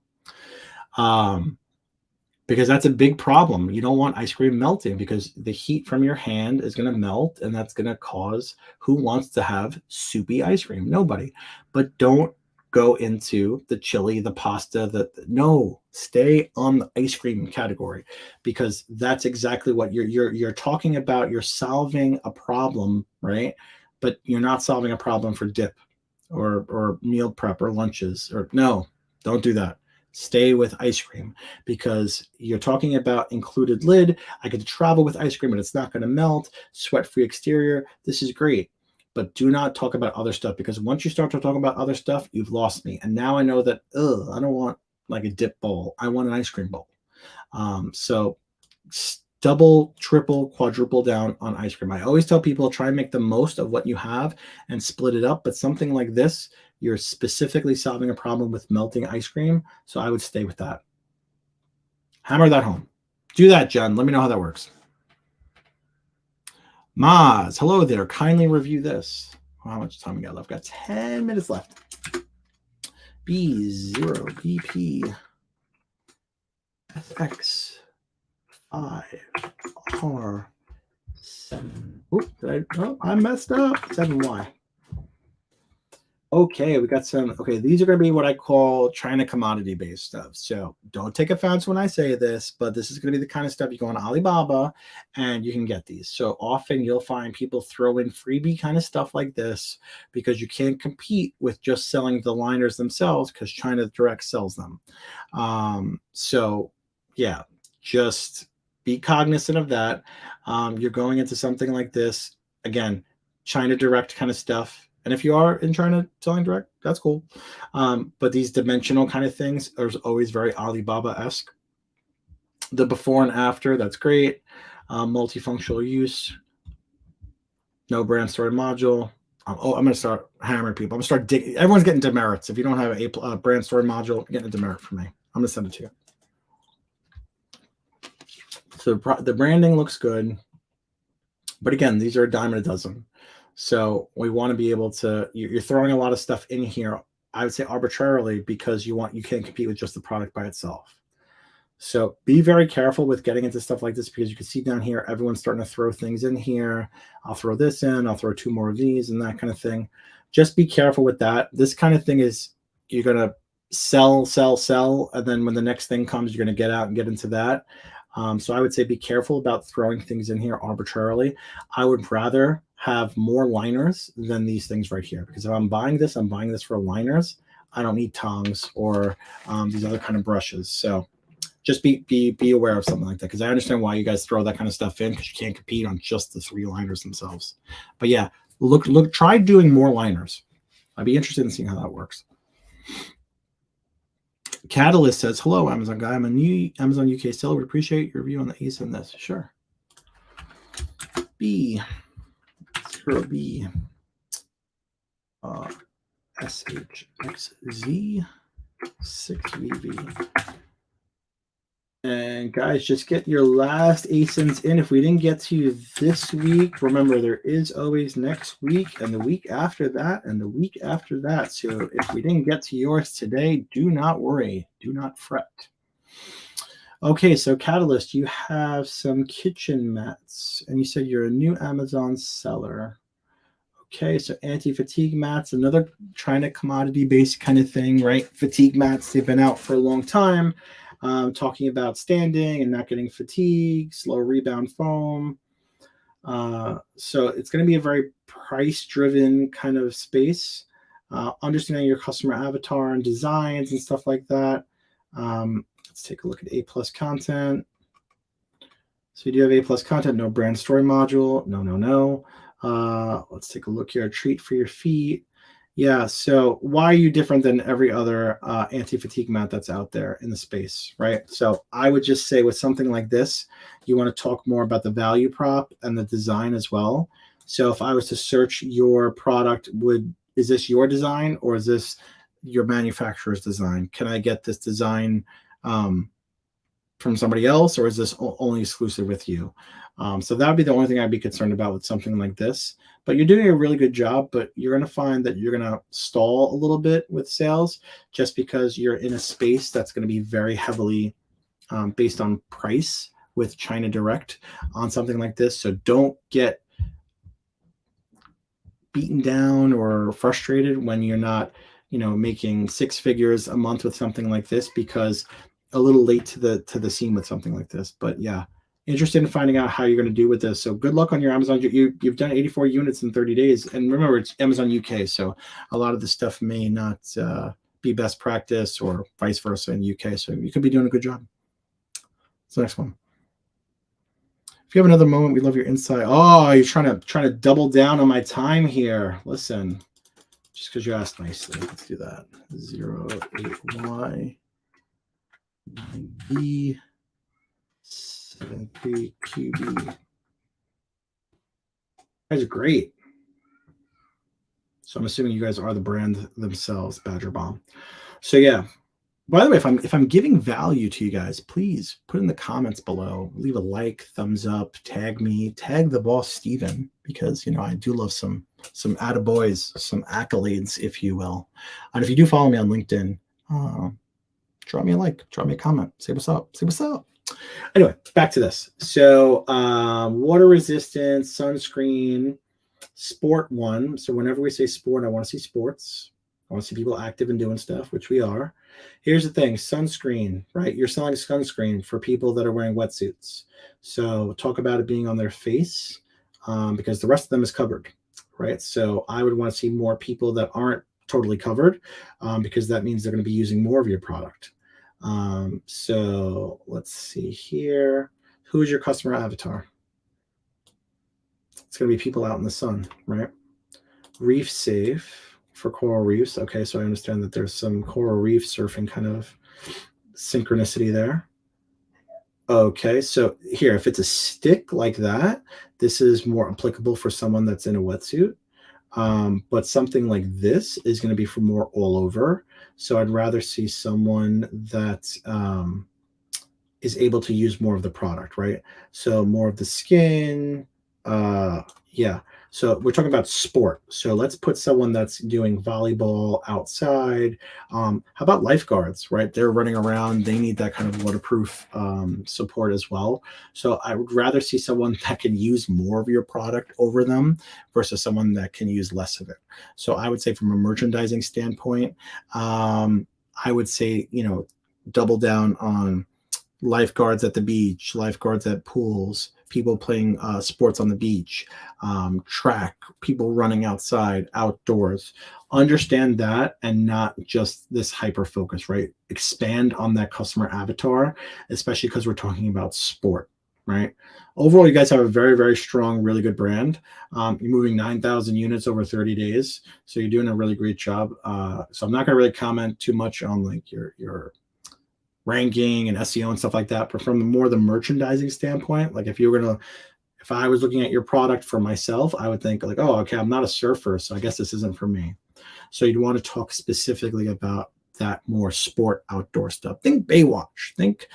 Because that's a big problem. You don't want ice cream melting, because the heat from your hand is going to melt, and that's going to cause, who wants to have soupy ice cream? Nobody. But don't go into the chili, the pasta, no, stay on the ice cream category, because that's exactly what you're talking about. You're solving a problem, right? But you're not solving a problem for dip or meal prep or lunches. Or no, don't do that. Stay with ice cream, because you're talking about included lid. I get to travel with ice cream and it's not going to melt. Sweat-free exterior. This is great. But do not talk about other stuff, because once you start to talk about other stuff, you've lost me. And now I know that, I don't want like a dip bowl. I want an ice cream bowl. So double, triple, quadruple down on ice cream. I always tell people, try and make the most of what you have and split it up. But something like this, you're specifically solving a problem with melting ice cream. So I would stay with that. Hammer that home. Do that, Jen. Let me know how that works. Maz, hello there. Kindly review this. How much time we got left? Got 10 minutes left. B0 BP SX 5 R 7. Oops, I messed up. 7Y. Okay, we got some. Okay, these are going to be what I call China commodity-based stuff. So don't take offense when I say this, but this is going to be the kind of stuff you go on Alibaba and you can get these. So often you'll find people throw in freebie kind of stuff like this, because you can't compete with just selling the liners themselves, because China Direct sells them. So yeah, just be cognizant of that. You're going into something like this. Again, China Direct kind of stuff. And if you are in China selling direct, that's cool. But these dimensional kind of things are always very Alibaba-esque. The before and after, that's great. Multifunctional use. No brand story module. I'm going to start hammering people. I'm going to start digging. Everyone's getting demerits. If you don't have a brand story module, you're getting a demerit from me. I'm going to send it to you. So the branding looks good. But again, these are a dime a dozen. So we want to be able to, you're throwing a lot of stuff in here, I would say arbitrarily, because you can't compete with just the product by itself. So be very careful with getting into stuff like this, because you can see down here, everyone's starting to throw things in here. I'll throw this in, I'll throw 2 more of these and that kind of thing. Just be careful with that. This kind of thing is, you're going to sell. And then when the next thing comes, you're going to get out and get into that. So I would say be careful about throwing things in here arbitrarily. I would rather have more liners than these things right here, because if I'm buying this for liners. I don't need tongs or these other kind of brushes. So just be aware of something like that, because I understand why you guys throw that kind of stuff in, because you can't compete on just the 3 liners themselves. But yeah, try doing more liners. I'd be interested in seeing how that works. Catalyst says, hello, Amazon guy. I'm a new Amazon UK seller. Would appreciate your review on the ASIN this. Sure. B. SHXZ 6VV. And guys, just get your last ASINs in. If we didn't get to you this week, remember there is always next week and the week after that and the week after that. So if we didn't get to yours today, do not worry. Do not fret. Okay, so Catalyst, you have some kitchen mats, and you said you're a new Amazon seller. Okay, so anti-fatigue mats, another China commodity-based kind of thing, right? Fatigue mats, they've been out for a long time, talking about standing and not getting fatigue, slow rebound foam. So it's going to be a very price-driven kind of space, understanding your customer avatar and designs and stuff like that. Let's take a look at A+ content. So you do have A+ content, no brand story module, no. Let's take a look here. Treat for your feet. Yeah, so why are you different than every other anti-fatigue mat that's out there in the space, right? So I would just say with something like this, you want to talk more about the value prop and the design as well. So if I was to search your product, is this your design or is this your manufacturer's design? Can I get this design from somebody else, or is this only exclusive with you? So that would be the only thing I'd be concerned about with something like this. But you're doing a really good job, but you're going to find that you're going to stall a little bit with sales just because you're in a space that's going to be very heavily based on price with China Direct on something like this. So don't get beaten down or frustrated when you're not making six figures a month with something like this, because a little late to the scene with something like this. But yeah, interested in finding out how you're going to do with this. So good luck on your Amazon. You've done 84 units in 30 days. And remember, it's Amazon UK. So a lot of the stuff may not be best practice or vice versa in UK. So you could be doing a good job. What's the next one? If you have another moment, we love your insight. Oh, you're trying to double down on my time here. Listen, just because you asked nicely. Let's do that. 08Y 9B 73QB. Guys are great. So I'm assuming you guys are the brand themselves, Badger Bomb. So yeah. By the way, if I'm giving value to you guys, please put in the comments below. Leave a like, thumbs up, tag me, tag the boss Steven, because I do love some attaboys, some accolades, if you will. And if you do follow me on LinkedIn, drop me a like, drop me a comment, say what's up, say what's up. Anyway, back to this. So water resistance, sunscreen, sport one. So whenever we say sport, I want to see sports. I want to see people active and doing stuff, which we are. Here's the thing, sunscreen, right? You're selling sunscreen for people that are wearing wetsuits. So talk about it being on their face, because the rest of them is covered, right? So I would want to see more people that aren't totally covered, because that means they're going to be using more of your product. So let's see here. Who is your customer avatar? It's going to be people out in the sun, right? Reef Safe for coral reefs. Okay, so I understand that there's some coral reef surfing kind of synchronicity there. Okay, so here, if it's a stick like that, this is more applicable for someone that's in a wetsuit. But something like this is going to be for more all over. So I'd rather see someone that is able to use more of the product, right? So more of the skin. Yeah. So we're talking about sport. So let's put someone that's doing volleyball outside. How about lifeguards, right? They're running around. They need that kind of waterproof support as well. So I would rather see someone that can use more of your product over them versus someone that can use less of it. So I would say from a merchandising standpoint, I would say, double down on lifeguards at the beach, lifeguards at pools, people playing sports on the beach, track, people running outside, outdoors. Understand that, and not just this hyper focus, right? Expand on that customer avatar, especially because we're talking about sport, right? Overall, you guys have a very, very strong, really good brand. You're moving 9,000 units over 30 days. So you're doing a really great job. So I'm not going to really comment too much on like your ranking and SEO and stuff like that. But from the merchandising standpoint, like if I was looking at your product for myself, I would think like, oh, okay, I'm not a surfer, so I guess this isn't for me. So you'd want to talk specifically about that more sport outdoor stuff. Think Baywatch, think,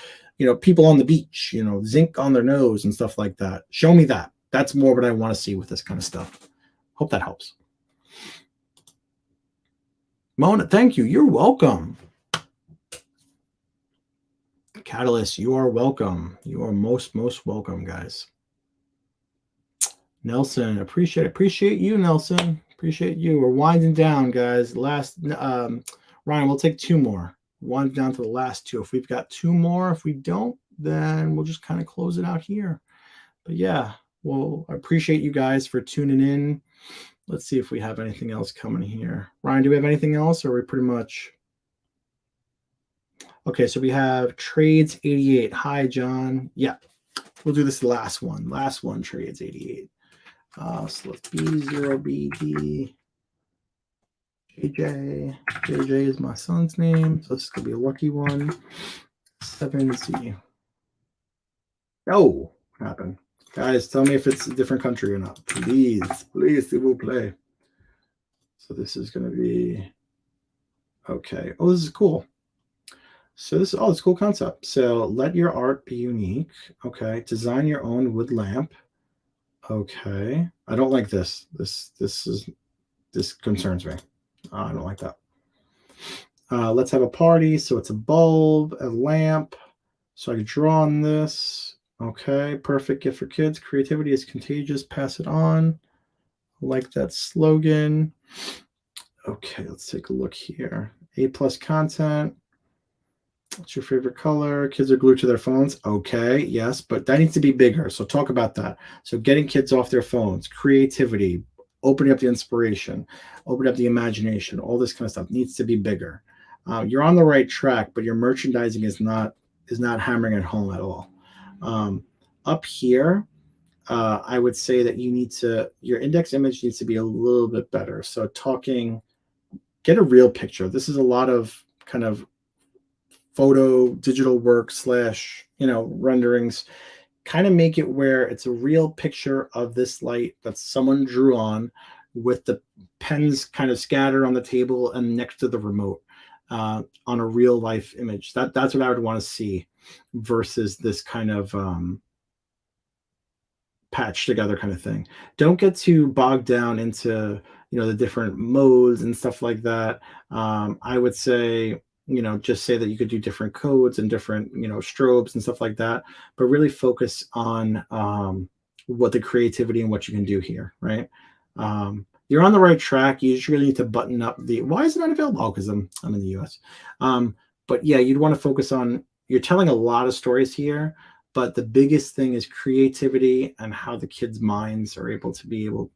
people on the beach, zinc on their nose and stuff like that. Show me that. That's more what I want to see with this kind of stuff. Hope that helps. Mona, thank you. You're welcome. Catalyst, you are welcome. You are most welcome, guys. Nelson, appreciate you, Nelson. Appreciate you. We're winding down, guys. Last, Ryan, we'll take two more. Wind down to the last two. If we've got two more, if we don't, then we'll just kind of close it out here. But yeah, well, I appreciate you guys for tuning in. Let's see if we have anything else coming here. Ryan, do we have anything else, or are we pretty much... Okay, so we have Trades 88. Hi, John. Yeah, we'll do this last one. Last one, Trades 88. So let's B0BD. JJ. JJ is my son's name, so this is going to be a lucky one. 7Z. Oh, what happened? Guys, tell me if it's a different country or not. Please, s'il vous plaît. So this is going to be... Okay. Oh, this is cool. So this is, it's a cool concept. So let your art be unique. Okay. Design your own wood lamp. Okay. I don't like this. This concerns me. I don't like that. Let's have a party. So it's a bulb, a lamp. So I can draw on this. Okay. Perfect gift for kids. Creativity is contagious. Pass it on. I like that slogan. Okay, let's take a look here. A+ content. What's your favorite color? Kids are glued to their phones. Okay, yes, but that needs to be bigger. So talk about that. So getting kids off their phones, creativity, opening up the inspiration, opening up the imagination, all this kind of stuff needs to be bigger. You're on the right track, but your merchandising is not hammering it home at all. Up here, I would say that your index image needs to be a little bit better. So get a real picture. This is a lot of kind of photo digital work / renderings. Kind of make it where it's a real picture of this light that someone drew on, with the pens kind of scattered on the table and next to the remote, on a real life image. That's what I would want to see, versus this kind of patched together kind of thing. Don't get too bogged down into the different modes and stuff like that. I would say, just say that you could do different codes and different strobes and stuff like that, but really focus on what the creativity and what you can do here, right? You're on the right track. You just really need to button up why is it not available? Oh, because I'm in the US. But yeah, you'd want to focus on, you're telling a lot of stories here, but the biggest thing is creativity and how the kids' minds are able to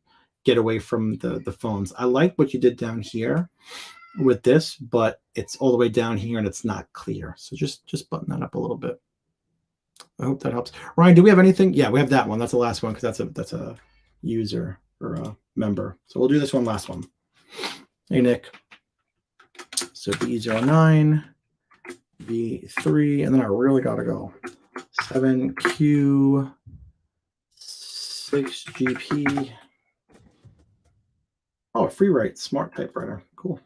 get away from the phones. I like what you did down here with this, but it's all the way down here and it's not clear. So just button that up a little bit. I hope that helps. Ryan, do we have anything? Yeah, we have that one. That's the last one because that's a user or a member. So we'll do this one last one. Hey, Nick. So B09, B3, and then I really got to go. 7Q, 6GP. Oh, Freewrite Smart Typewriter. Cool.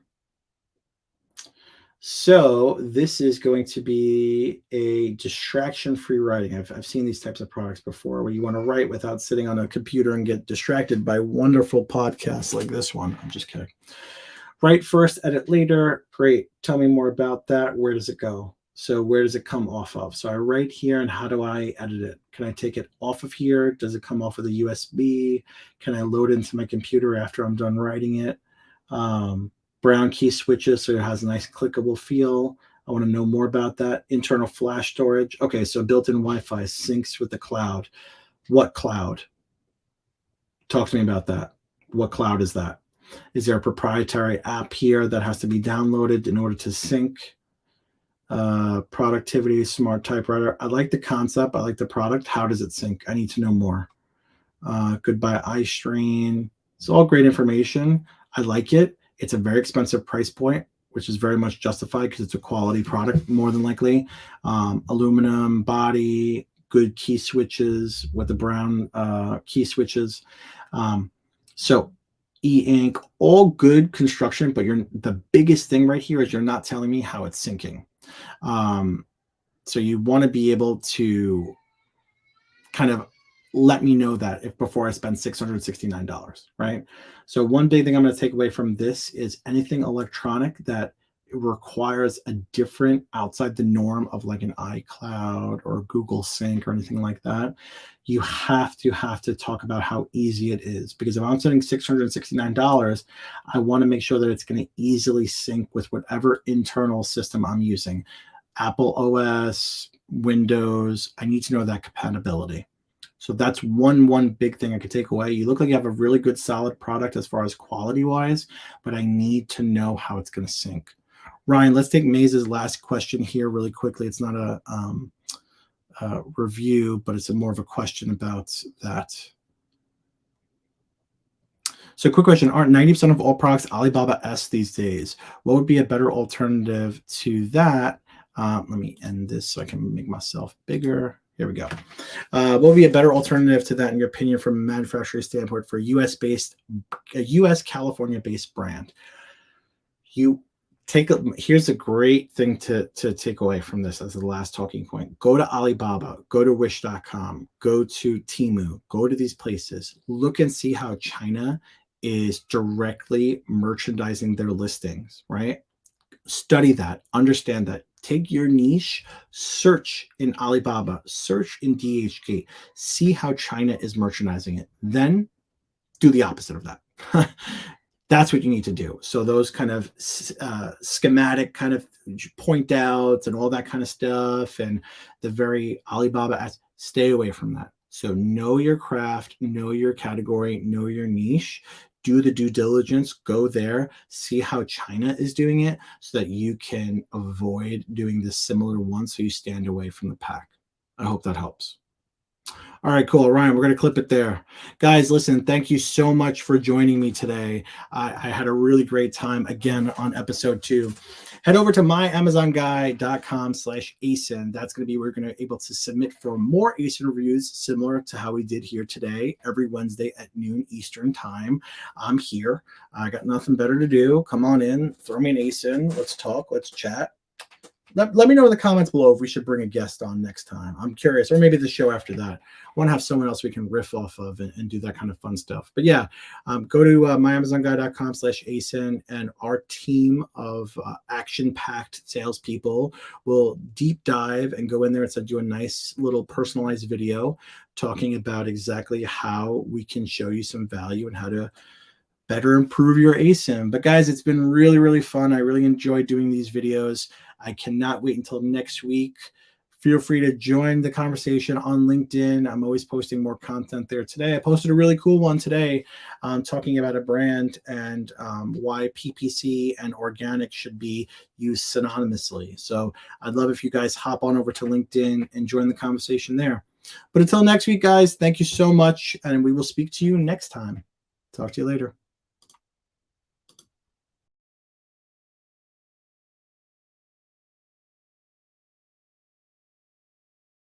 So this is going to be a distraction-free writing. I've seen these types of products before, where you want to write without sitting on a computer and get distracted by wonderful podcasts like this one. I'm just kidding. Write first, edit later. Great. Tell me more about that. Where does it go? So where does it come off of? So I write here, and how do I edit it? Can I take it off of here? Does it come off of the USB? Can I load it into my computer after I'm done writing it? Brown key switches, so it has a nice clickable feel. I want to know more about that. Internal flash storage. Okay, so built-in Wi-Fi syncs with the cloud. What cloud? Talk to me about that. What cloud is that? Is there a proprietary app here that has to be downloaded in order to sync? Productivity, smart typewriter. I like the concept. I like the product. How does it sync? I need to know more. Goodbye eye strain. It's all great information. I like it. It's a very expensive price point, which is very much justified because it's a quality product, more than likely. Aluminum body, good key switches with the brown key switches. So e-ink, all good construction, but the biggest thing right here is you're not telling me how it's syncing. So you want to be able to kind of let me know that before I spend $669, right? So one big thing I'm going to take away from this is anything electronic that requires a different outside the norm of like an iCloud or Google Sync or anything like that. You have to talk about how easy it is, because if I'm spending $669, I want to make sure that it's going to easily sync with whatever internal system I'm using. Apple OS, Windows, I need to know that compatibility. So that's one big thing I could take away. You look like you have a really good, solid product as far as quality-wise, but I need to know how it's going to sync. Ryan, let's take Maze's last question here really quickly. It's not a review, but it's more of a question about that. So quick question, aren't 90% of all products Alibaba S these days? What would be a better alternative to that? Let me end this so I can make myself bigger. Here we go. What would be a better alternative to that, in your opinion, from a manufacturer standpoint for a U.S. California-based brand? Here's a great thing to take away from this as the last talking point. Go to Alibaba, go to Wish.com, go to Temu, go to these places. Look and see how China is directly merchandising their listings, right? Study that, understand that. Take your niche, search in Alibaba, search in DHgate, see how China is merchandising it. Then do the opposite of that. That's what you need to do. So those kind of schematic kind of point outs and all that kind of stuff, and the very Alibaba, stay away from that. So know your craft, know your category, know your niche, do the due diligence, go there, see how China is doing it so that you can avoid doing the similar one, so you stand away from the pack. I hope that helps. All right, cool. Ryan, we're going to clip it there. Guys, listen, thank you so much for joining me today. I had a really great time again on episode 2. Head over to myamazonguy.com/ASIN. That's going to be where you're going to be able to submit for more ASIN reviews, similar to how we did here today, every Wednesday at noon Eastern time. I'm here. I got nothing better to do. Come on in, throw me an ASIN. Let's talk. Let's chat. Let me know in the comments below if we should bring a guest on next time. I'm curious, or maybe the show after that. I want to have someone else we can riff off of and do that kind of fun stuff. But yeah, go to myamazonguy.com/ASIN, and our team of action-packed salespeople will deep dive and go in there and send you a nice little personalized video talking about exactly how we can show you some value and how to better improve your ASIN. But guys, it's been really, really fun. I really enjoyed doing these videos. I cannot wait until next week. Feel free to join the conversation on LinkedIn. I'm always posting more content there. Today, I posted a really cool one today talking about a brand and why PPC and organic should be used synonymously. So I'd love if you guys hop on over to LinkedIn and join the conversation there. But until next week, guys, thank you so much, and we will speak to you next time. Talk to you later.